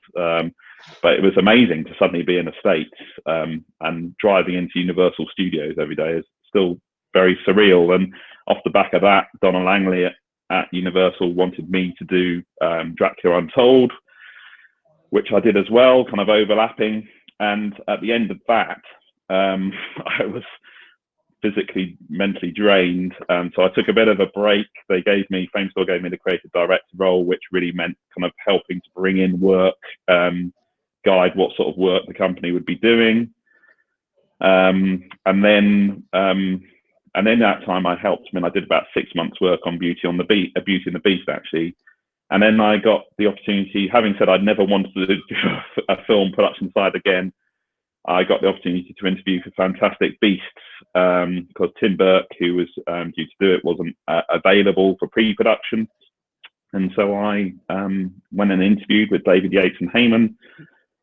but it was amazing to suddenly be in the States, and driving into Universal Studios every day is still very surreal. And off the back of that, Donna Langley at Universal wanted me to do Dracula Untold, which I did as well, kind of overlapping. And at the end of that, I was physically, mentally drained. So I took a bit of a break. Framestore gave me the creative director role, which really meant kind of helping to bring in work, guide what sort of work the company would be doing. And then that time I helped. I did about 6 months work on Beauty and the Beast, actually. And then I got the opportunity, having said I'd never wanted to do a film production side again, I got the opportunity to interview for Fantastic Beasts, because Tim Burke, who was due to do it, wasn't available for pre-production. And so I went and interviewed with David Yates and Heyman,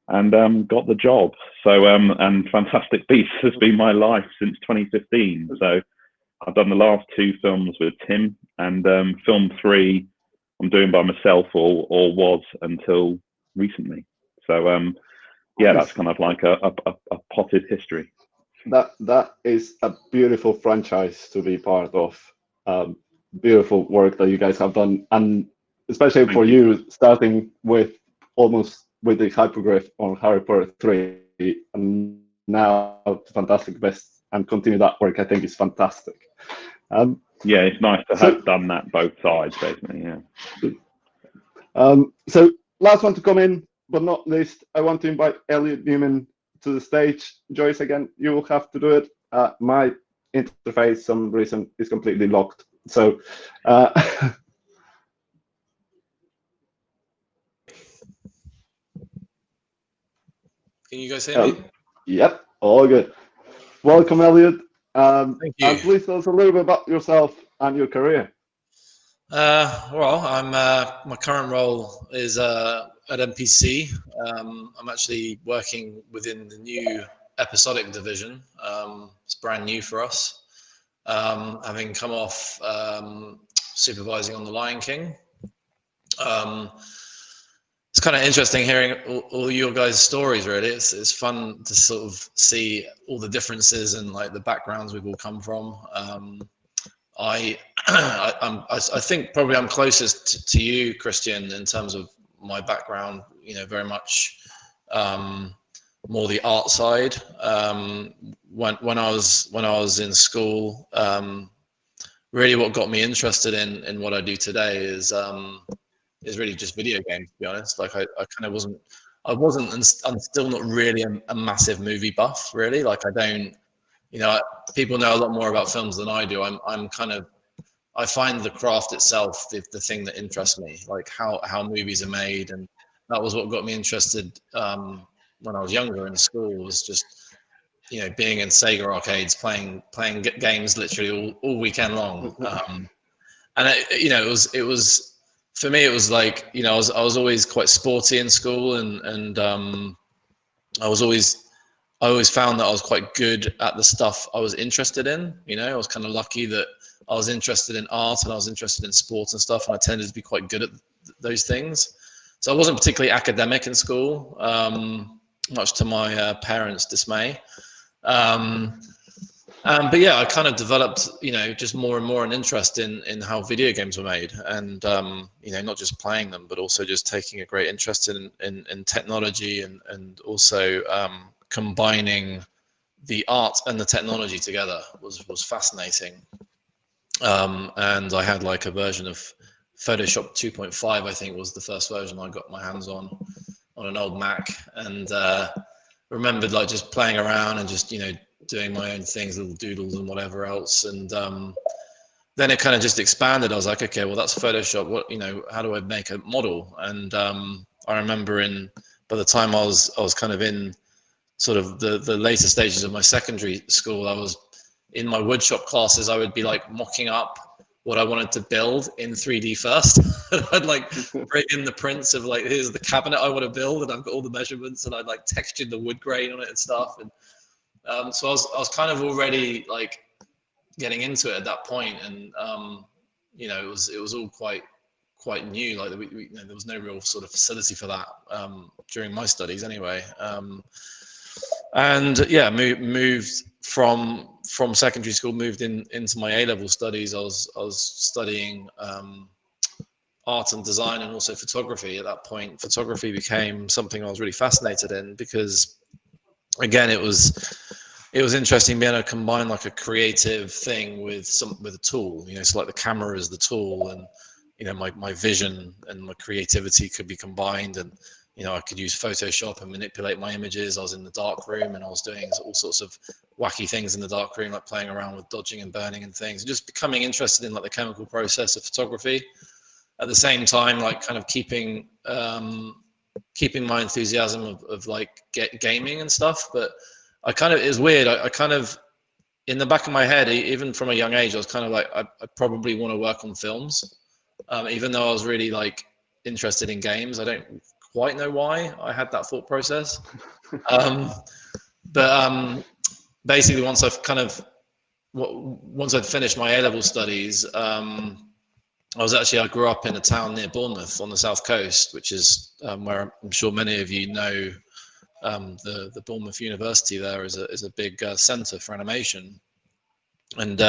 and got the job. So and Fantastic Beasts has been my life since 2015. So I've done the last 2 films with Tim, and film 3 I'm doing by myself, or was until recently. So that's kind of like a potted history. That is a beautiful franchise to be part of. Beautiful work that you guys have done, and especially for you, starting with the Hypogryph on Harry Potter 3, and now Fantastic Beasts, and continue that work, I think is fantastic. It's nice to have done that both sides, basically. So last one to come in, but not least, I want to invite Elliot Newman to the stage. Joyce, again, you will have to do it. My interface, some reason, is completely locked. So Can you guys hear me? Yep, all good. Welcome, Elliot. Thank you. And please tell us a little bit about yourself and your career. Well, I'm my current role is at MPC. I'm actually working within the new episodic division. It's brand new for us. Having come off supervising on The Lion King. It's kind of interesting hearing all your guys' stories, really. It's fun to sort of see all the differences and like the backgrounds we've all come from. I think probably I'm closest to you, Christian, in terms of my background, very much more the art side. When I was in school, really what got me interested in what I do today is really just video games, to be honest. Like I kind of wasn't, and I'm still not really a massive movie buff, really. Like I don't, people know a lot more about films than I do. I find the craft itself the thing that interests me, like how movies are made, and that was what got me interested when I was younger in school. Was just being in Sega arcades, playing games literally all weekend long, and it was. For me, it was like, I was always quite sporty in school, and I always found that I was quite good at the stuff I was interested in. I was kind of lucky that I was interested in art and I was interested in sports and stuff, and I tended to be quite good at those things. So I wasn't particularly academic in school, much to my parents' dismay. But yeah, I kind of developed, just more and more an interest in how video games were made, and not just playing them, but also just taking a great interest in technology, and also combining the art and the technology together was fascinating. And I had like a version of Photoshop 2.5, I think was the first version I got my hands on an old Mac, and remembered like just playing around and just doing my own things, little doodles and whatever else. And then it kind of just expanded. I was like, okay, well that's Photoshop. What how do I make a model? And I remember by the time I was kind of in sort of the later stages of my secondary school, I was in my woodshop classes. I would be like mocking up what I wanted to build in 3D first. I'd like bring in the prints of like, here's the cabinet I want to build, and I've got all the measurements, and I'd like textured the wood grain on it and stuff. And so I was kind of already like getting into it at that point, and it was all quite new. Like there was no real sort of facility for that during my studies anyway. And yeah, moved from secondary school, moved into my A-level studies. I was studying art and design, and also photography. At that point, photography became something I was really fascinated in, because again, it was interesting being able to combine like a creative thing with a tool. So like the camera is the tool, and my vision and my creativity could be combined, and I could use Photoshop and manipulate my images. I was in the dark room, and I was doing all sorts of wacky things in the dark room, like playing around with dodging and burning and things, and just becoming interested in like the chemical process of photography. At the same time, like kind of keeping my enthusiasm of like gaming and stuff. But it was weird. I kind of, in the back of my head, even from a young age, I was kind of like, I probably want to work on films, even though I was really like interested in games. I don't quite know why I had that thought process. But basically, once I'd finished my A-level studies, I grew up in a town near Bournemouth on the south coast, which is where I'm sure many of you know. The Bournemouth University there is a big centre for animation, and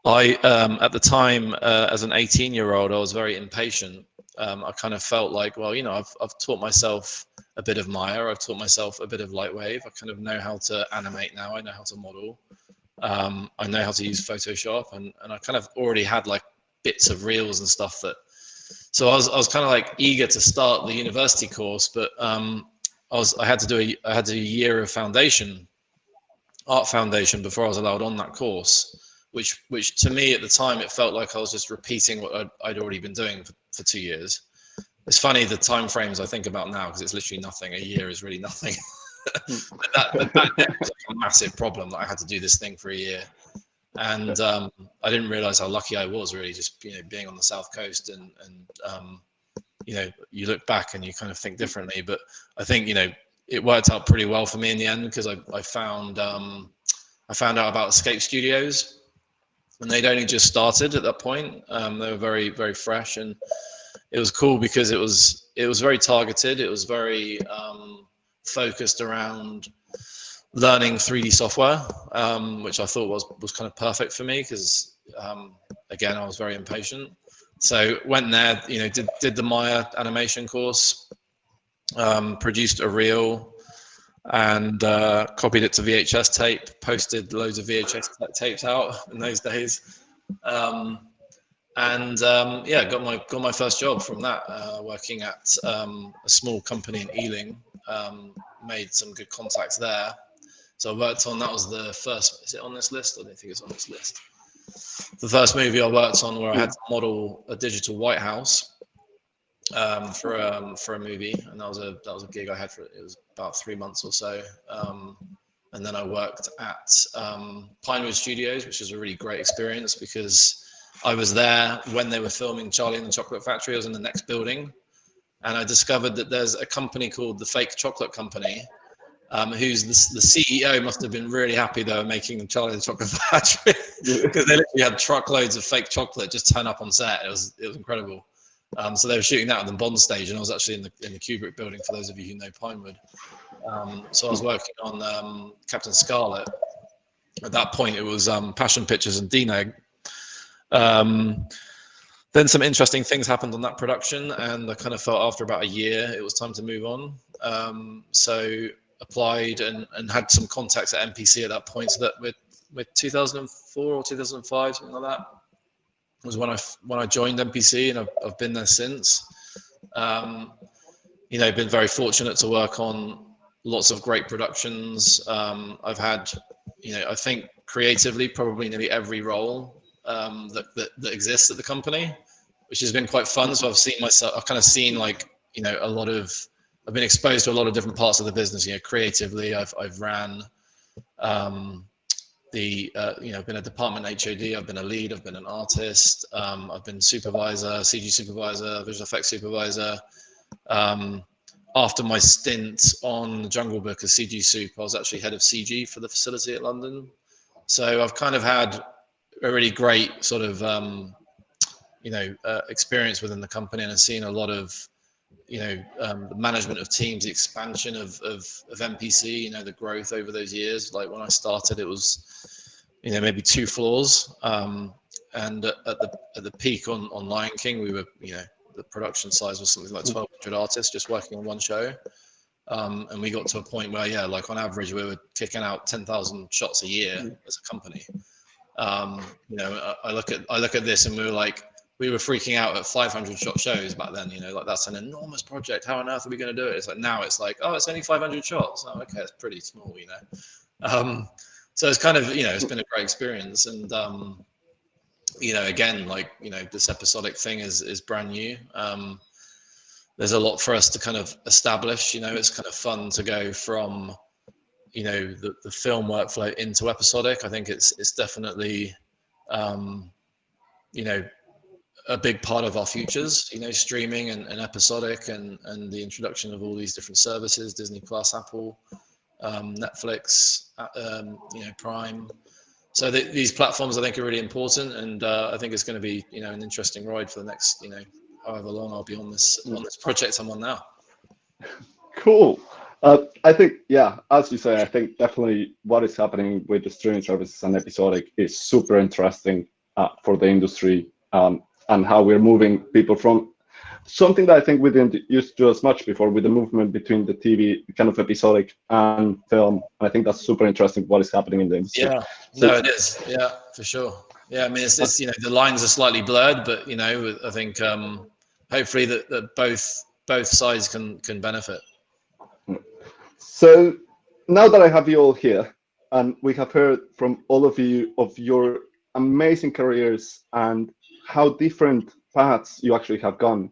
I at the time, as an 18-year-old, I was very impatient. I kind of felt like, well, I've taught myself a bit of Maya, I've taught myself a bit of Lightwave. I kind of know how to animate now. I know how to model. I know how to use Photoshop, and I kind of already had like bits of reels and stuff that. So I was kind of like eager to start the university course, but I had to do a year of art foundation before I was allowed on that course, which to me at the time, it felt like I was just repeating what I'd already been doing for 2 years. It's funny the time frames I think about now, because it's literally nothing. A year is really nothing. but that was like a massive problem that I had to do this thing for a year, and I didn't realize how lucky I was, really, just being on the south coast, and you look back and you kind of think differently. But I think it worked out pretty well for me in the end, because I found out about escape studios, and they'd only just started at that point. They were very, very fresh, and it was cool because it was very targeted. It was very focused around learning 3D software, which I thought was kind of perfect for me, because again, I was very impatient. So went there, did the Maya animation course, produced a reel, and copied it to VHS tape, posted loads of VHS tapes out in those days. Yeah, got my first job from that, working at a small company in Ealing. Made some good contacts there. So I worked on, that was the first, is it on this list? I don't think it's on this list. The first movie I worked on, where I had to model a digital White House for a movie, and that was a gig I had it was about 3 months or so. And then I worked at Pinewood Studios, which was a really great experience, because I was there when they were filming Charlie and the Chocolate Factory. I was in the next building, and I discovered that there's a company called the Fake Chocolate Company, who's the CEO must have been really happy they were making Charlie and the Chocolate Factory, because they literally had truckloads of fake chocolate just turn up on set. It was incredible. So they were shooting that at the Bond stage, and I was actually in the Kubrick building, for those of you who know Pinewood. So I was working on Captain Scarlet, At that point, it was Passion Pictures and DNEG. Then some interesting things happened on that production, and I kind of felt after about a year it was time to move on. So applied and had some contacts at MPC at that point. So that with 2004 or 2005, something like that, was when I joined MPC, and I've been there since. You know, been very fortunate to work on lots of great productions. I've had, you know, I think creatively probably nearly every role that exists at the company, which has been quite fun. So I've kind of seen like, you know, I've been exposed to a lot of different parts of the business. You know, creatively, I've ran you know, been a department HOD, I've been a lead, I've been an artist, I've been supervisor, CG supervisor, visual effects supervisor. After my stint on Jungle Book as CG Soup, I was actually head of CG for the facility at London. So I've kind of had a really great sort of, you know, experience within the company, and I've seen a lot of, you know, the management of teams, the expansion of MPC, you know, the growth over those years. Like when I started, it was, you know, maybe 2 floors. And at the peak on Lion King, we were, you know, the production size was something like 1,200 artists just working on one show. And we got to a point where, yeah, like on average, we were kicking out 10,000 shots a year as a company. You know, I look at this and we were freaking out at 500 shot shows back then, you know, like that's an enormous project. How on earth are we going to do it? It's like, now it's like, oh, it's only 500 shots. Oh, okay, it's pretty small, you know. So it's kind of, you know, it's been a great experience. And, you know, again, like, you know, this episodic thing is brand new. There's a lot for us to kind of establish, you know. It's kind of fun to go from, you know, the film workflow into episodic. I think it's definitely, you know, a big part of our futures, you know, streaming and episodic and the introduction of all these different services, Disney Plus, Apple, Netflix, you know, Prime. So these platforms I think are really important, and I think it's going to be, you know, an interesting ride for the next, you know, however long I'll be on this project I'm on now. Cool. I think, yeah, as you say, I think definitely what is happening with the streaming services and episodic is super interesting for the industry, and how we're moving people from something that I think we didn't used to do as much before, with the movement between the TV kind of episodic and film. And I think that's super interesting what is happening in the industry. Yeah, no, it is. Yeah, for sure. Yeah, I mean, it's you know, the lines are slightly blurred, but you know, I think hopefully that both sides can benefit. So now that I have you all here, and we have heard from all of you of your amazing careers and how different paths you actually have gone,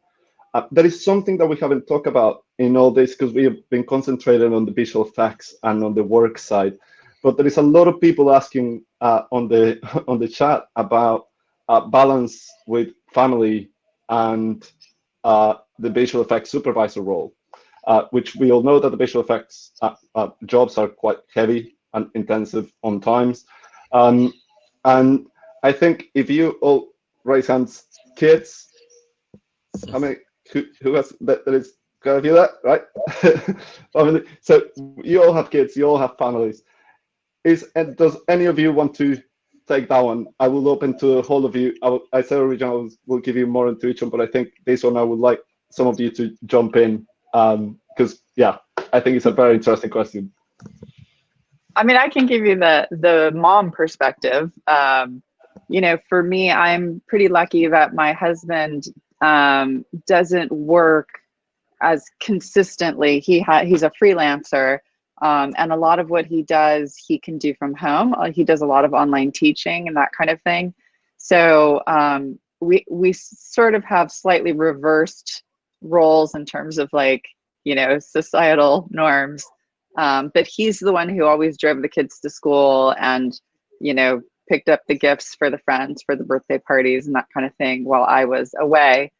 there is something that we haven't talked about in all this, because we have been concentrated on the visual effects and on the work side. But there is a lot of people asking on the chat about balance with family and the visual effects supervisor role, which we all know that the visual effects jobs are quite heavy and intensive on times. And I think if you all raise hands, kids, I mean, who has that is got to do that, right? I mean, so you all have kids, you all have families. Does any of you want to take that one? I will open to the whole of you. I said originally will give you more into each one, but I think this one I would like some of you to jump in, because yeah, I think it's a very interesting question. I mean, I can give you the mom perspective. You know, for me, I'm pretty lucky that my husband doesn't work as consistently. He's a freelancer, and a lot of what he does, he can do from home. He does a lot of online teaching and that kind of thing. So we sort of have slightly reversed roles in terms of, like, you know, societal norms. But he's the one who always drove the kids to school and, you know, picked up the gifts for the friends for the birthday parties and that kind of thing while I was away.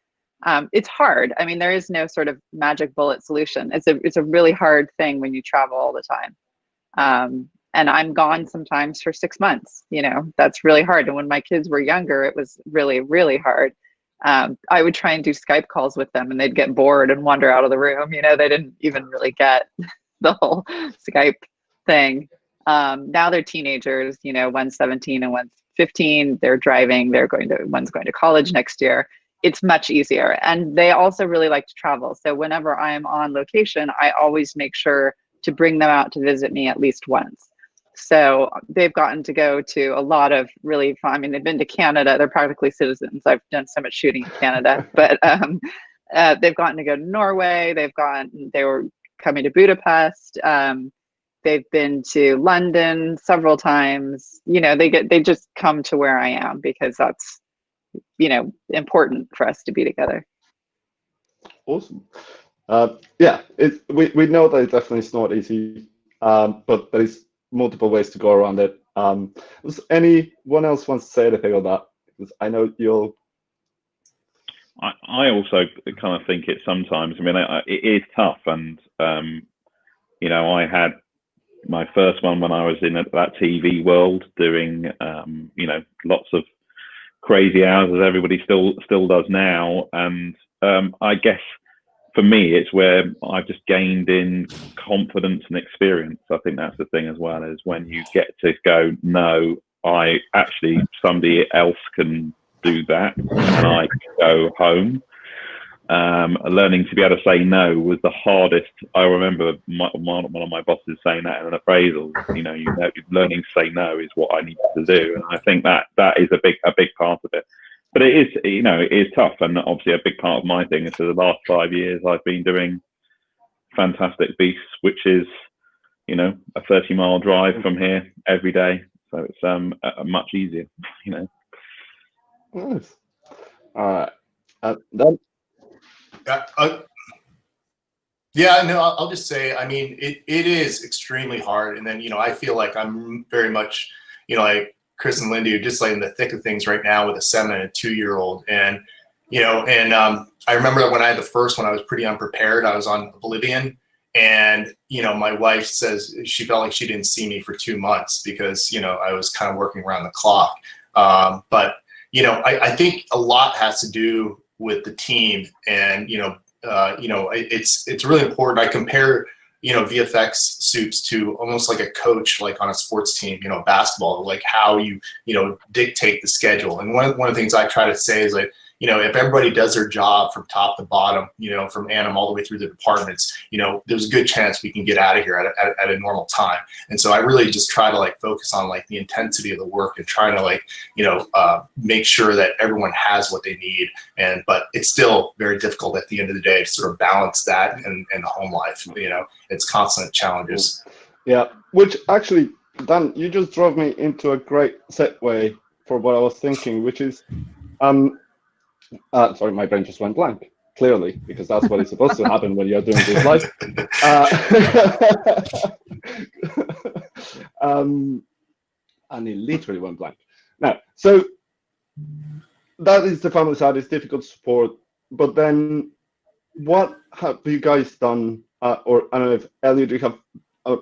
It's hard. I mean, there is no sort of magic bullet solution. It's a really hard thing when you travel all the time. And I'm gone sometimes for 6 months, you know, that's really hard. And when my kids were younger, it was really, really hard. I would try and do Skype calls with them and they'd get bored and wander out of the room. You know, they didn't even really get the whole Skype thing. Now they're teenagers, you know, one's 17 and one's 15. They're driving. One's going to college next year. It's much easier. And they also really like to travel. So whenever I'm on location, I always make sure to bring them out to visit me at least once. So they've gotten to go to a lot of really fun, I mean, they've been to Canada. They're practically citizens. I've done so much shooting in Canada, but they've gotten to go to Norway. They were coming to Budapest. They've been to London several times. You know, they just come to where I am because that's, you know, important for us to be together. Awesome. Yeah, we know that it definitely is not easy, but there is multiple ways to go around it. Does anyone else wants to say anything on that? Because I know you'll. I also kind of think it sometimes. I mean, it is tough, and you know, I had my first one when I was in that TV world, doing you know, lots of crazy hours as everybody still does now, and I guess for me it's where I've just gained in confidence and experience. I think that's the thing as well, is when you get to go, no, somebody else can do that and I can go home. Learning to be able to say no was the hardest. I remember one of my bosses saying that in an appraisal, you know, learning to say no is what I need to do. And I think that is a big part of it. But it is, you know, it is tough. And obviously a big part of my thing is for the last 5 years, I've been doing Fantastic Beasts, which is, you know, a 30-mile drive from here every day. So it's much easier, you know. Nice. All right. Then. Yeah, no, I'll just say, I mean, it is extremely hard. And then, you know, I feel like I'm very much, you know, like Chris and Lindy are just like in the thick of things right now with a 7 and a 2-year-old. And, you know, and I remember when I had the first one, I was pretty unprepared. I was on Oblivion. And, you know, my wife says she felt like she didn't see me for 2 months because, you know, I was kind of working around the clock. But, you know, I think a lot has to do with the team, and you know, it's really important. I compare, you know, VFX suits to almost like a coach, like on a sports team, you know, basketball, like how you know, dictate the schedule. And one of the things I try to say is like, you know, if everybody does their job from top to bottom, you know, from Anim all the way through the departments, you know, there's a good chance we can get out of here at a normal time. And so I really just try to like focus on like the intensity of the work and trying to like, you know, make sure that everyone has what they need. But it's still very difficult at the end of the day to sort of balance that and the home life. You know, it's constant challenges. Yeah, which actually, Dan, you just drove me into a great segue for what I was thinking, which is, sorry, my brain just went blank, clearly, because that's what is supposed to happen when you're doing this live. And it literally went blank. Now, so that is the family side, it's difficult to support, but then what have you guys done, or I don't know if, Elliot, you have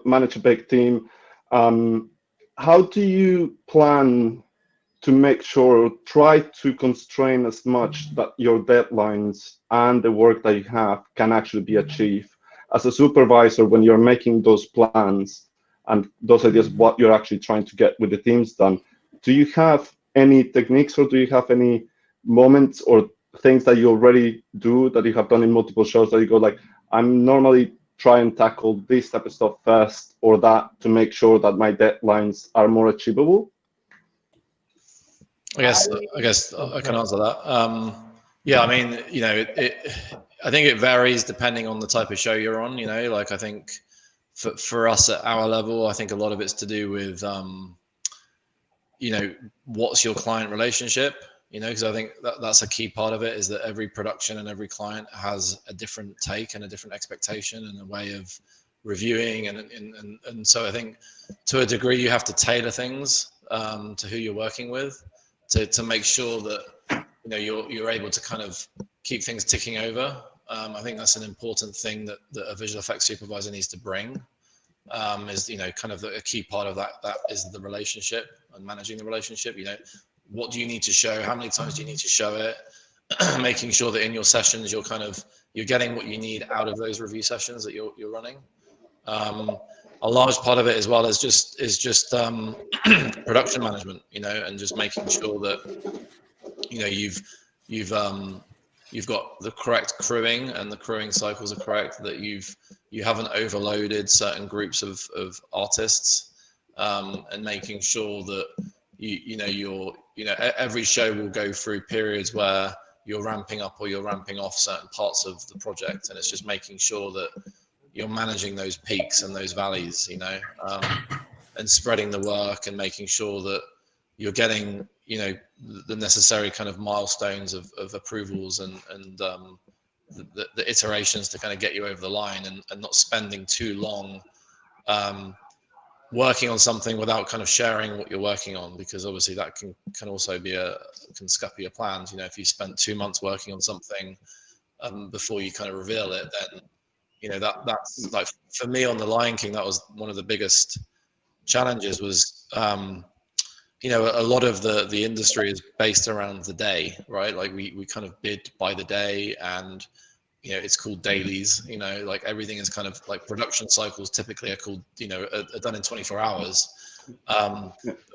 managed a big team. How do you plan to make sure, try to constrain as much that your deadlines and the work that you have can actually be achieved? As a supervisor, when you're making those plans and those ideas, what you're actually trying to get with the teams done, do you have any techniques, or do you have any moments or things that you already do that you have done in multiple shows that you go like, I'm normally try and tackle this type of stuff first or that to make sure that my deadlines are more achievable? I guess I can answer that. Yeah, I mean, you know, I think it varies depending on the type of show you're on. You know, like I think for us at our level, I think a lot of it's to do with, you know, what's your client relationship. You know, because I think that's a key part of it, is that every production and every client has a different take and a different expectation and a way of reviewing, and so I think to a degree you have to tailor things to who you're working with to make sure that, you know, you're able to kind of keep things ticking over. I think that's an important thing that a visual effects supervisor needs to bring. Is, you know, kind of a key part of that is the relationship and managing the relationship. You know, what do you need to show? How many times do you need to show it? Making sure that in your sessions you're getting what you need out of those review sessions that you're running. a large part of it as well is just production management, you know, and just making sure that, you know, you've got the correct crewing and the crewing cycles are correct, that you haven't overloaded certain groups of artists, and making sure that every show will go through periods where you're ramping up or you're ramping off certain parts of the project, and it's just making sure that you're managing those peaks and those valleys, you know, and spreading the work and making sure that you're getting, you know, the necessary kind of milestones of approvals and the iterations to kind of get you over the line, and not spending too long working on something without kind of sharing what you're working on, because obviously that can also be can scupper your plans. You know, if you spent 2 months working on something before you kind of reveal it, then, you know, that's like, for me on The Lion King, that was one of the biggest challenges was, you know, a lot of the industry is based around the day, right? Like we kind of bid by the day, and, you know, it's called dailies, you know, like everything is kind of like production cycles typically are called, you know, are done in 24 hours.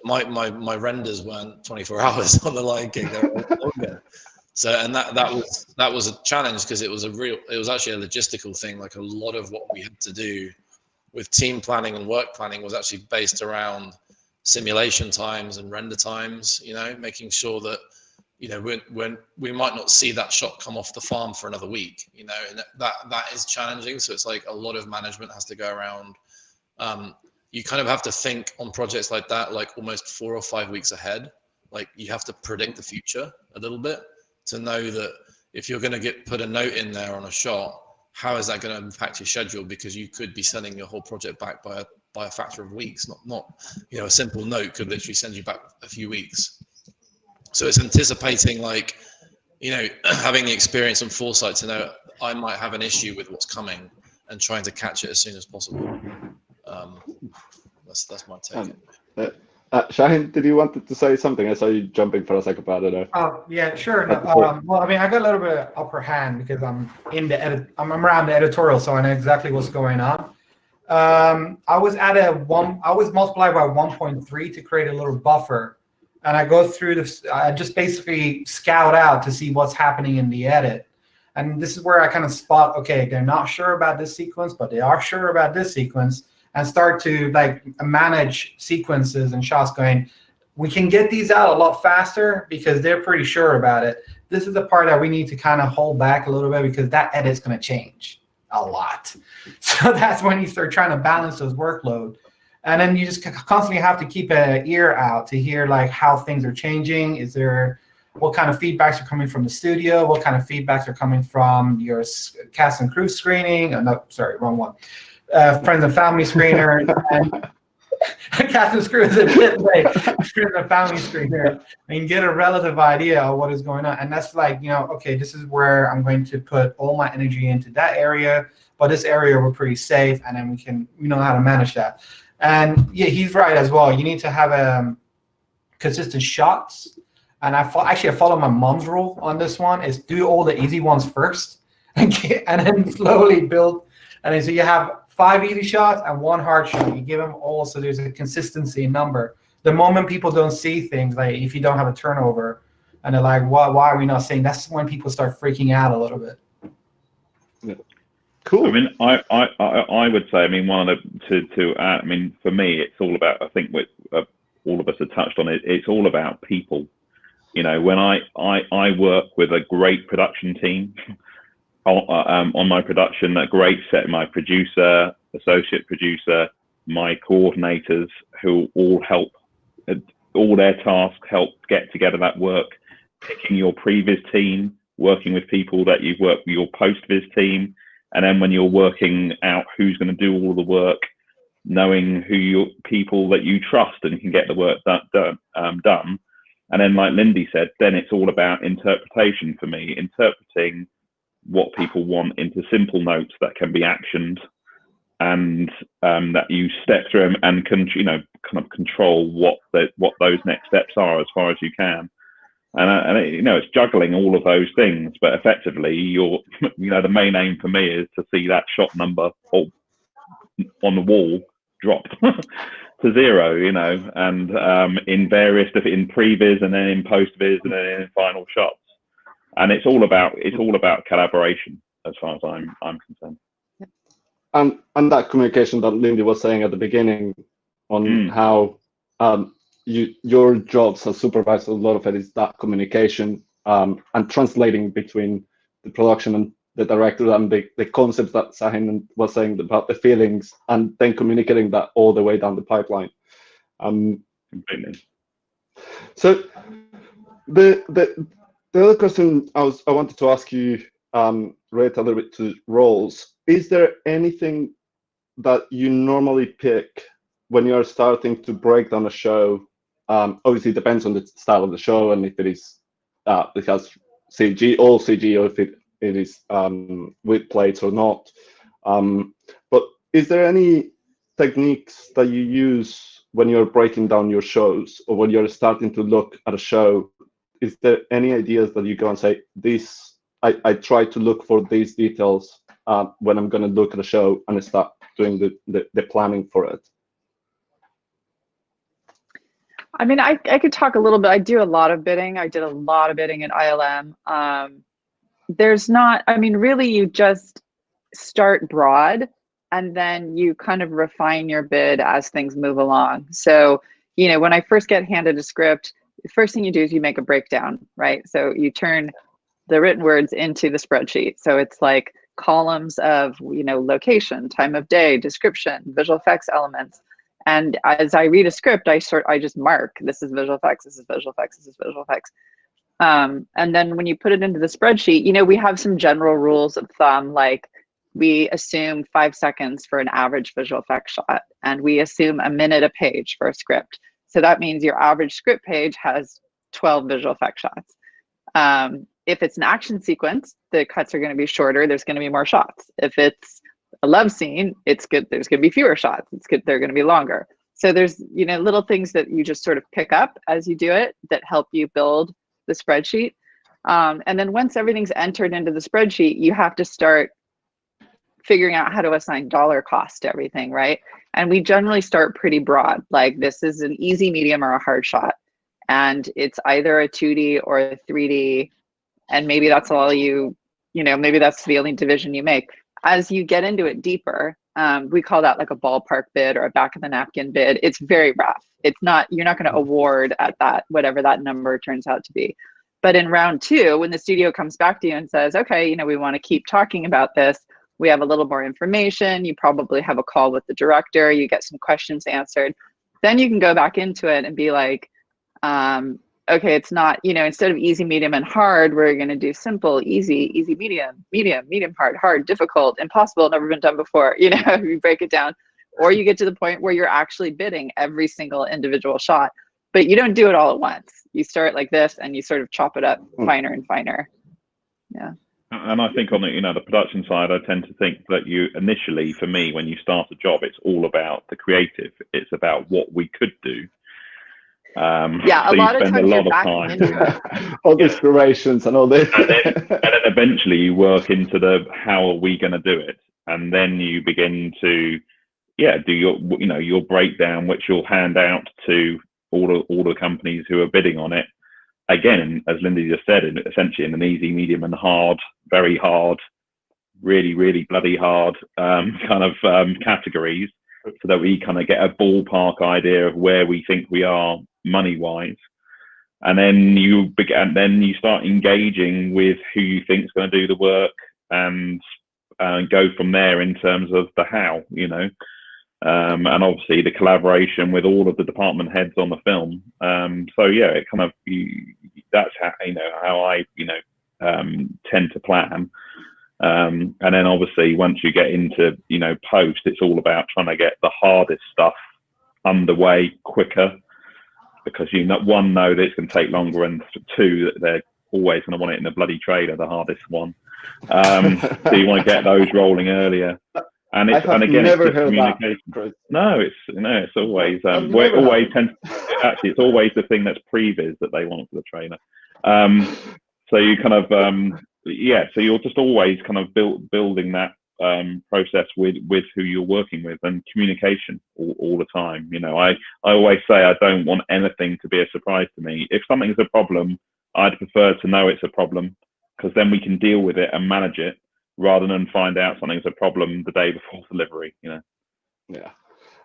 My renders weren't 24 hours on The Lion King. They were longer. So, and that was a challenge, because it was actually a logistical thing. Like a lot of what we had to do with team planning and work planning was actually based around simulation times and render times, you know, making sure that, you know, when we might not see that shot come off the farm for another week, you know, and that is challenging. So it's like a lot of management has to go around. You kind of have to think on projects like that, like almost 4 or 5 weeks ahead. Like you have to predict the future a little bit to know that if you're going to put a note in there on a shot, how is that going to impact your schedule? Because you could be sending your whole project back by a factor of weeks, not you know, a simple note could literally send you back a few weeks. So it's anticipating, like, you know, having the experience and foresight to know I might have an issue with what's coming and trying to catch it as soon as possible. That's my take. Shahin, did you want to say something? I saw you jumping for a second, but I don't know. Oh, yeah, sure. No, well, I mean, I got a little bit of upper hand because I'm around the editorial, so I know exactly what's going on. I was multiplied by 1.3 to create a little buffer, and I go through this. I just basically scout out to see what's happening in the edit, and this is where I kind of spot, okay, they're not sure about this sequence, but they are sure about this sequence, and start to like manage sequences and shots going, we can get these out a lot faster because they're pretty sure about it. This is the part that we need to kind of hold back a little bit because that edit's going to change a lot. So that's when you start trying to balance those workload. And then you just constantly have to keep an ear out to hear like how things are changing. What kind of feedbacks are coming from the studio? What kind of feedbacks are coming from your cast and crew screening? Oh, no, sorry, wrong one. Friends and family screener. And cast and crew is a bit late. Friends and family screener. And get a relative idea of what is going on. And that's like, you know, okay, this is where I'm going to put all my energy into that area. But this area we're pretty safe, and then we know how to manage that. And yeah, he's right as well. You need to have consistent shots. And I follow my mom's rule on this one: is do all the easy ones first, and then slowly build. And then so you have 5 easy shots and 1 hard shot. You give them all, so there's a consistency in number. The moment people don't see things, like if you don't have a turnover, and they're like, why are we not seeing? That's when people start freaking out a little bit. Yeah. Cool. I mean, I would say, I mean, to add, I mean, for me, it's all about, I think what all of us have touched on it, it's all about people. You know, when I work with a great production team on my production, a great set, my producer, associate producer, my coordinators, who all help, all their tasks help get together that work, picking your pre-viz team, working with people that you've worked with your post-viz team, and then when you're working out who's going to do all the work, knowing who your people that you trust and can get the work done. And then, like Lindy said, then it's all about interpretation for me, interpreting what people want into simple notes that can be actioned, and that you step through them and can, you know, kind of control what those next steps are as far as you can. And you know, it's juggling all of those things, but effectively, you know, the main aim for me is to see that shot number on the wall dropped to zero, you know, and in various in previs and then in post-vis and then in final shots. And it's all about collaboration as far as I'm concerned. And that communication that Lindy was saying at the beginning on how your jobs as supervisor, a lot of it is that communication and translating between the production and the director and the concepts that Shaheen was saying about the feelings, and then communicating that all the way down the pipeline. Completely. So the other question I wanted to ask you, relate a little bit to roles. Is there anything that you normally pick when you're starting to break down a show? Obviously, it depends on the style of the show and if it is it has CG, all CG, or if it is with plates or not. But is there any techniques that you use when you're breaking down your shows, or when you're starting to look at a show? Is there any ideas that you go and say, this, I try to look for these details when I'm going to look at a show, and start doing the planning for it? I mean, I could talk a little bit. I do a lot of bidding. I did a lot of bidding at ILM. There's not, I mean, really you just start broad and then you kind of refine your bid as things move along. So, you know, when I first get handed a script, the first thing you do is you make a breakdown, right? So you turn the written words into the spreadsheet. So it's like columns of, you know, location, time of day, description, visual effects elements. And as I read a script, I just mark, this is visual effects, this is visual effects, this is visual effects. And then when you put it into the spreadsheet, you know, we have some general rules of thumb, like we assume 5 seconds for an average visual effects shot, and we assume a minute a page for a script. So that means your average script page has 12 visual effects shots. If it's an action sequence, the cuts are going to be shorter. There's going to be more shots. If it's a love scene, it's good. There's going to be fewer shots. It's good. They're going to be longer. So there's, you know, little things that you just sort of pick up as you do it that help you build the spreadsheet. And then once everything's entered into the spreadsheet, you have to start figuring out how to assign dollar cost to everything, right? And we generally start pretty broad, like this is an easy, medium, or a hard shot. And it's either a 2D or a 3D. And maybe that's all you know, maybe that's the only division you make. As you get into it deeper, we call that like a ballpark bid or a back of the napkin bid. It's very rough. It's not, you're not going to award at that, whatever that number turns out to be. But in round 2, when the studio comes back to you and says, okay, you know, we want to keep talking about this, we have a little more information, you probably have a call with the director, you get some questions answered, then you can go back into it and be like, okay, it's not, you know, instead of easy, medium, and hard, we're going to do simple, easy, easy, medium, medium, medium, hard, hard, difficult, impossible, never been done before. You know, you break it down, or you get to the point where you're actually bidding every single individual shot, but you don't do it all at once. You start like this and you sort of chop it up finer and finer. Yeah. And I think on the, you know, the production side, I tend to think that you initially, for me, when you start a job, it's all about the creative. It's about what we could do. Yeah, so a lot of spend times a lot you're of backing into it. All the inspirations and all this. and then eventually you work into the how are we going to do it, and then you begin to do your, you know, your breakdown, which you'll hand out to all the companies who are bidding on it. Again, as Lindy just said, essentially in an easy, medium, and hard, very hard, really, really bloody hard kind of categories, so that we kind of get a ballpark idea of where we think we are money-wise. And then you start engaging with who you think is going to do the work, and go from there in terms of the how, you know. And obviously the collaboration with all of the department heads on the film. So yeah, it kind of, that's how, you know, how I, you know, tend to plan. And then obviously once you get into, you know, post, it's all about trying to get the hardest stuff underway quicker, because you know, one, know that it's going to take longer, and 2, that they're always going to want it in the bloody trailer, the hardest one. So you want to get those rolling earlier. And it's, and again, it's just communication. No, it's always it's always the thing that's previs that they want for the trailer. So you kind of so you're just always kind of building that process with who you're working with, and communication all the time. You know, I always say I don't want anything to be a surprise to me. If something's a problem, I'd prefer to know it's a problem, because then we can deal with it and manage it, rather than find out something's a problem the day before delivery, you know. Yeah.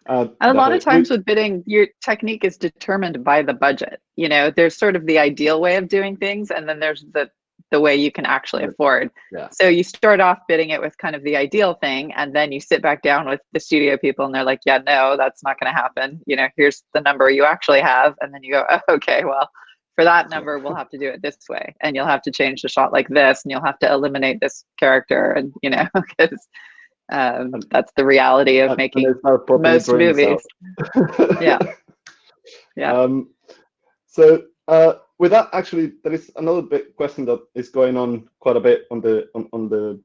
And a lot of times with bidding, your technique is determined by the budget. You know, there's sort of the ideal way of doing things, and then there's the way you can actually afford. Yeah. So you start off bidding it with kind of the ideal thing, and then you sit back down with the studio people and they're like, yeah, no, that's not going to happen. You know, here's the number you actually have. And then you go, oh, okay, well, for that number, we'll have to do it this way. And you'll have to change the shot like this, and you'll have to eliminate this character. And, you know, because that's the reality of making most movies. Yeah. Yeah. So with that, actually, there is another big question that is going on quite a bit on the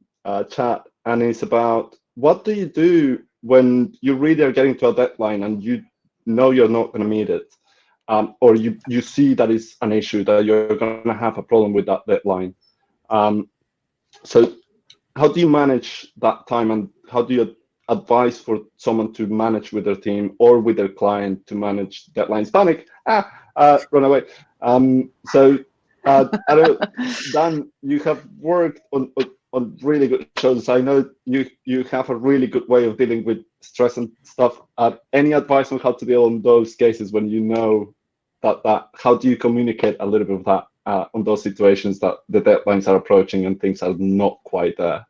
chat, and it's about, what do you do when you really are getting to a deadline and you know you're not going to meet it, or you see that it's an issue, that you're going to have a problem with that deadline. So how do you manage that time, and how do you advise for someone to manage with their team or with their client to manage deadlines? Panic, run away. So I don't know, Dan, you have worked on really good shows. I know you have a really good way of dealing with stress and stuff. Any advice on how to deal on those cases when you know that how do you communicate a little bit of that on those situations that the deadlines are approaching and things are not quite there?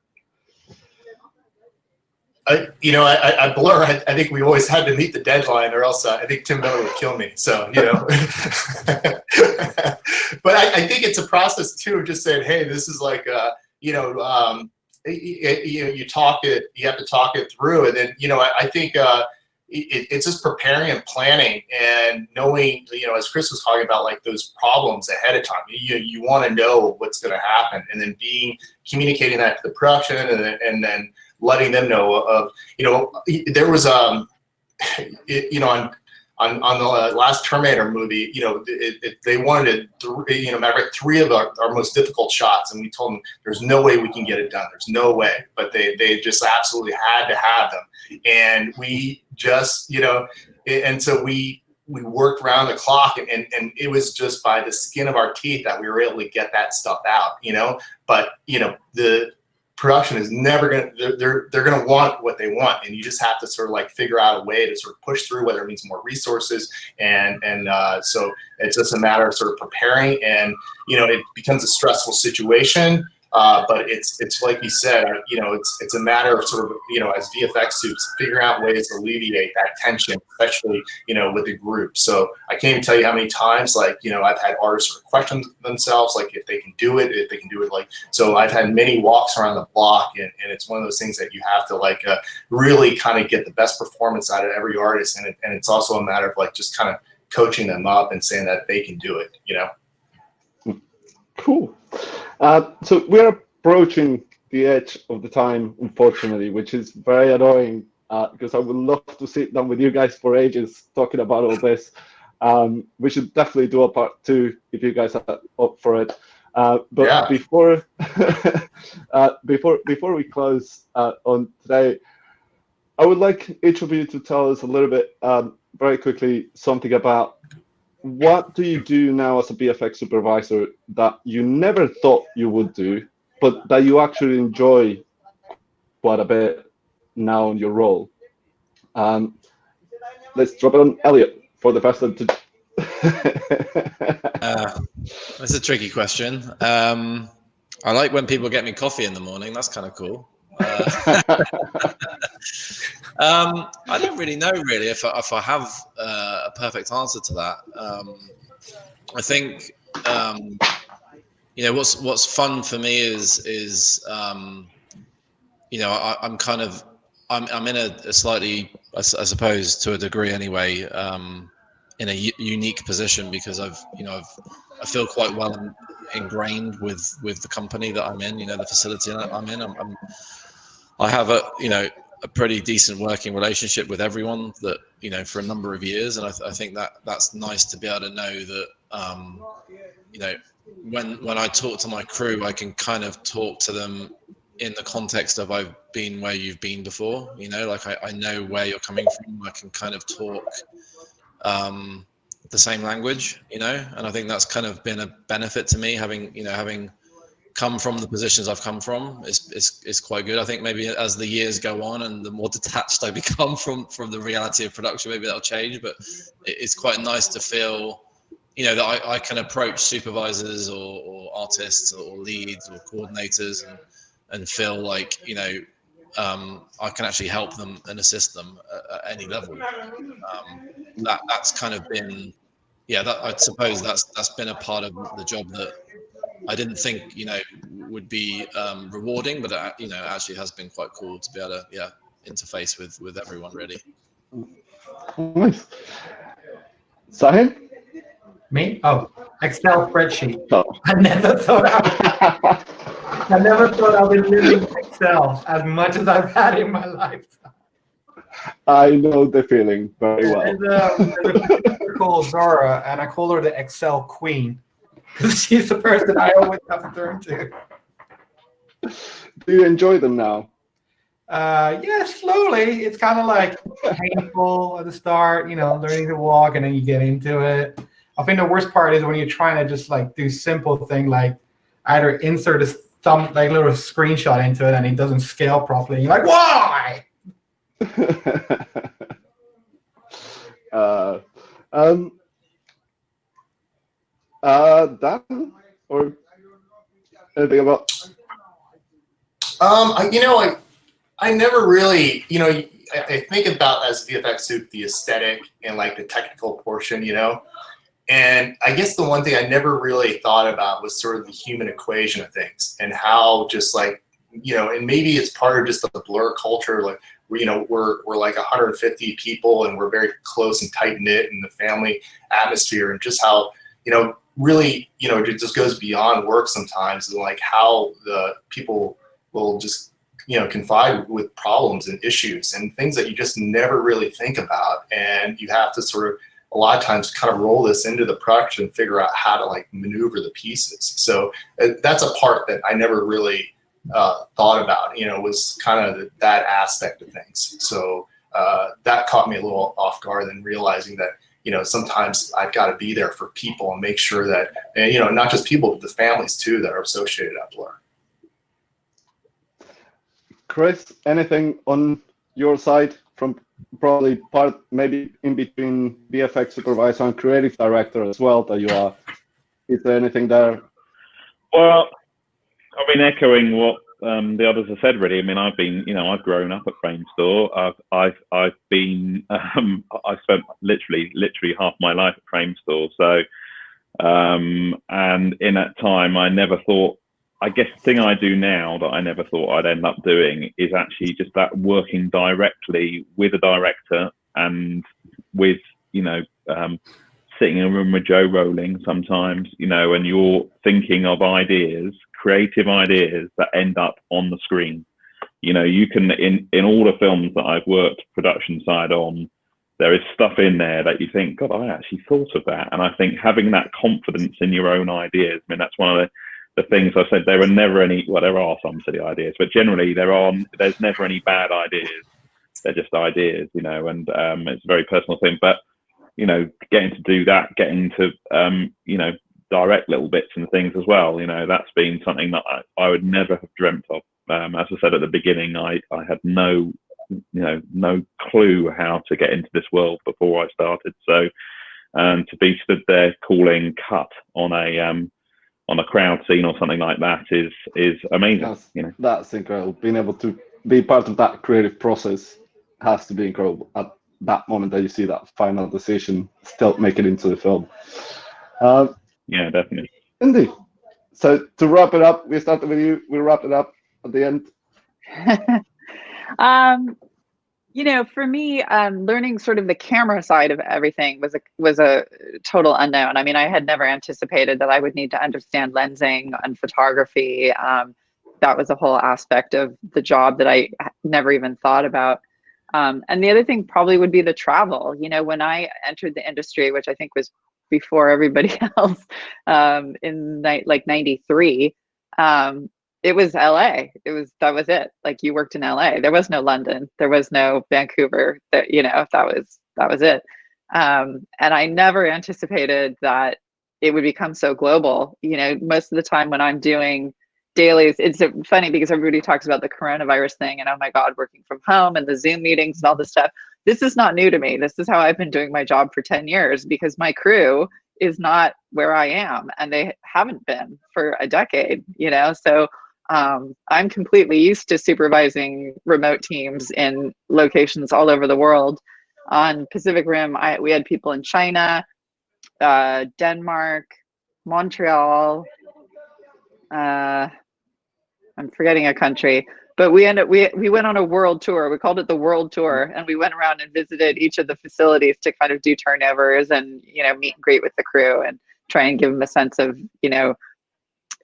I blur. I think we always had to meet the deadline, or else I think Tim Miller would kill me. So, you know, but I think it's a process too of just saying, hey, this is like, you have to talk it through, and then, you know, I think it's just preparing and planning and knowing, you know, as Chris was talking about, like those problems ahead of time. You want to know what's going to happen, and then communicating that to the production, and then letting them know of, you know, there was you know, on the last Terminator movie, you know, they wanted three of our most difficult shots, and we told them there's no way we can get it done. There's no way, but they just absolutely had to have them, and we just, you know, and so we worked around the clock, and it was just by the skin of our teeth that we were able to get that stuff out, you know. But, you know, the production is never going to, they're going to want what they want, and you just have to sort of like figure out a way to sort of push through, whether it means more resources, and so it's just a matter of sort of preparing, and, you know, it becomes a stressful situation, but it's like you said, you know, it's a matter of sort of, you know, as VFX soups, figuring out ways to alleviate that tension, especially, you know, with the group. So I can't even tell you how many times, like, you know, I've had artists sort of question themselves, like if they can do it, like, so I've had many walks around the block, and it's one of those things that you have to like really kind of get the best performance out of every artist, and it's also a matter of like just kind of coaching them up and saying that they can do it, you know. Cool. So we're approaching the edge of the time, unfortunately, which is very annoying, because I would love to sit down with you guys for ages talking about all this. We should definitely do a part 2 if you guys are up for it. But yeah. before we close on today, I would like each of you to tell us a little bit, very quickly, something about what do you do now as a VFX supervisor that you never thought you would do, but that you actually enjoy quite a bit now in your role? Let's drop it on Elliot for the first one. That's a tricky question. I like when people get me coffee in the morning. That's kind of cool. I don't really know if I have a perfect answer to that. I think you know, what's fun for me is you know, I'm in a slightly, I suppose to a degree anyway, in a unique position, because I feel quite well ingrained with the company that I'm in, you know, the facility that I'm in. I have a pretty decent working relationship with everyone that, you know, for a number of years, and I think that's nice to be able to know that you know, when I talk to my crew, I can kind of talk to them in the context of I've been where you've been before, you know, like I know where you're coming from. I can kind of talk the same language, you know, and I think that's kind of been a benefit to me, having come from the positions I've come from is quite good. I think maybe as the years go on and the more detached I become from the reality of production, maybe that'll change, but it's quite nice to feel, you know, that I can approach supervisors or artists or leads or coordinators and feel like, you know, I can actually help them and assist them at any level. That's kind of been, that I suppose that's been a part of the job that I didn't think, you know, would be rewarding, but you know, actually has been quite cool to be able to interface with everyone really. Nice. Shaheen? Me? Oh, Excel spreadsheet. Oh. I never thought I would live in Excel as much as I've had in my lifetime. I know the feeling very well. There's a called Zara, and I call her the Excel queen because she's the person I always have to turn to. Do you enjoy them now? Yeah, slowly. It's kind of like painful at the start, you know, learning to walk, and then you get into it. I think the worst part is when you're trying to just like do simple thing like either insert a little screenshot into it and it doesn't scale properly. You're like, why? Dan or anything about? I never really, you know, I think about as VFX soup the aesthetic and like the technical portion, you know. And I guess the one thing I never really thought about was sort of the human equation of things and how just like, you know, and maybe it's part of just the blur culture, like, you know, we're like 150 people and we're very close and tight knit in the family atmosphere, and just how, you know, really, you know, it just goes beyond work sometimes, and like how the people will just, you know, confide with problems and issues and things that you just never really think about, and you have to sort of a lot of times kind of roll this into the production and figure out how to like maneuver the pieces. So that's a part that I never really thought about, you know, was kind of that aspect of things. So that caught me a little off guard, and realizing that, you know, sometimes I've got to be there for people and make sure that, and, you know, not just people, but the families too that are associated at Blur. Chris, anything on your side from probably part, maybe in between VFX supervisor and creative director as well that you are? Is there anything there? Well, I mean, echoing what the others have said, really. I mean, I've been, you know, I've grown up at Framestore. I've been, I spent literally half my life at Framestore. So, and in that time, I never thought. I guess the thing I do now that I never thought I'd end up doing is actually just that working directly with a director and with, you know, sitting in a room with Joe Rowling sometimes, you know, and you're thinking of ideas, creative ideas that end up on the screen. You know, you can, in all the films that I've worked production side on, there is stuff in there that you think, God, I actually thought of that. And I think having that confidence in your own ideas, I mean, that's one of the things I said. There are never any, well, there are some silly ideas, but generally there's never any bad ideas. They're just ideas, you know, and it's a very personal thing. But, you know, getting to do that, getting to, you know, direct little bits and things as well, you know, that's been something that I would never have dreamt of. As I said at the beginning, I had no clue how to get into this world before I started. So to be stood there calling cut on a crowd scene or something like that is amazing. That's incredible. Being able to be part of that creative process has to be incredible. At that moment that you see that final decision, still make it into the film. Yeah, definitely. Lindy, so to wrap it up, we started with you. We'll wrap it up at the end. You know, for me, learning sort of the camera side of everything was a total unknown. I mean, I had never anticipated that I would need to understand lensing and photography. That was a whole aspect of the job that I never even thought about. And the other thing probably would be the travel. You know, when I entered the industry, which I think was before everybody else, in like 93, it was LA. That was it. Like, you worked in LA. There was no London. There was no Vancouver. That, that was it. And I never anticipated that it would become so global. Most of the time when I'm doing dailies, it's funny because everybody talks about the coronavirus thing and, oh my God, working from home and the Zoom meetings and all this stuff. This is not new to me. This is how I've been doing my job for 10 years because my crew is not where I am, and they haven't been for a decade, So I'm completely used to supervising remote teams in locations all over the world. On Pacific Rim, we had people in China, Denmark, Montreal. I'm forgetting a country, but we went on a world tour. We called it the World Tour, and we went around and visited each of the facilities to kind of do turnovers and meet and greet with the crew and try and give them a sense of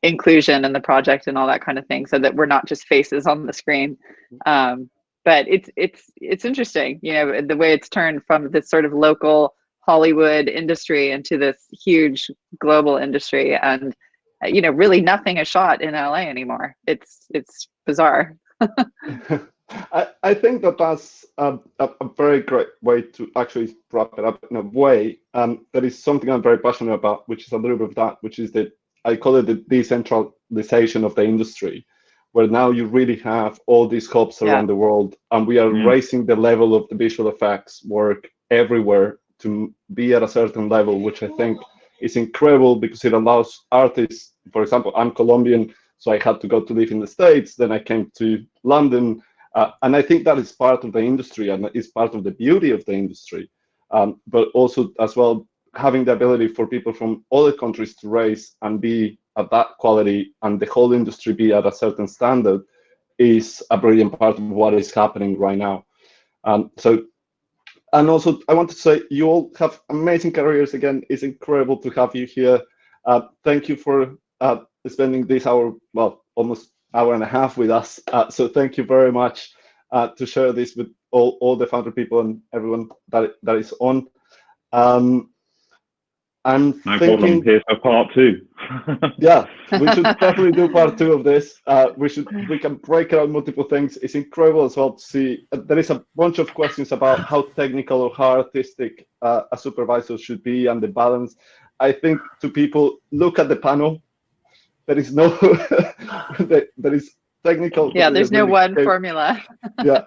inclusion in the project and all that kind of thing, so that we're not just faces on the screen. But it's interesting, the way it's turned from this sort of local Hollywood industry into this huge global industry, and really nothing is shot in LA anymore. It's bizarre. I think that's a very great way to actually wrap it up in a way. That is something I'm very passionate about, which is a little bit of that, which is that I call it the decentralization of the industry, where now you really have all these hubs around the world, and we are raising the level of the visual effects work everywhere to be at a certain level, which I think is incredible because it allows artists, for example, I'm Colombian, so I had to go to live in the States, then I came to London, and I think that is part of the industry and is part of the beauty of the industry, but also as well having the ability for people from other countries to raise and be at that quality and the whole industry be at a certain standard is a brilliant part of what is happening right now. And also, I want to say you all have amazing careers. Again, it's incredible to have you here. Thank you for spending this hour, well, almost hour and a half with us. So thank you very much to share this with all the Foundry people and everyone that is on. I'm no thinking, problem. Here for part 2. Yeah, we should definitely do part 2 of this. We can break out multiple things. It's incredible as well to see. There is a bunch of questions about how technical or how artistic a supervisor should be and the balance. I think to people, look at the panel. There is no, there is technical. Yeah, there's no one formula. Yeah,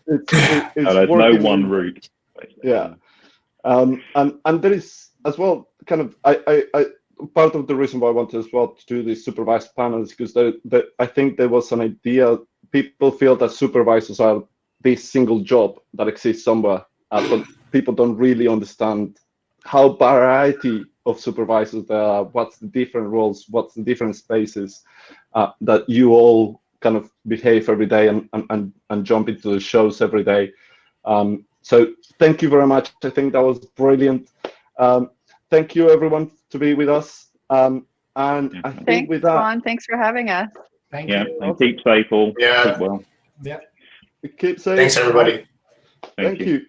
it's there's no one route. Yeah, and there is as well kind of I part of the reason why I wanted as well to do this supervised panel is because I think there was an idea. People feel that supervisors are this single job that exists somewhere, but people don't really understand how variety of supervisors there are, what's the different roles, what's the different spaces that you all kind of behave every day and jump into the shows every day. So thank you very much. I think that was brilliant. Thank you everyone to be with us. And I think with that, Juan, thanks for having us. Thank you. And keep safe all. Yeah. Keep well. Yeah. Keep safe. Thanks, everybody. Thank you.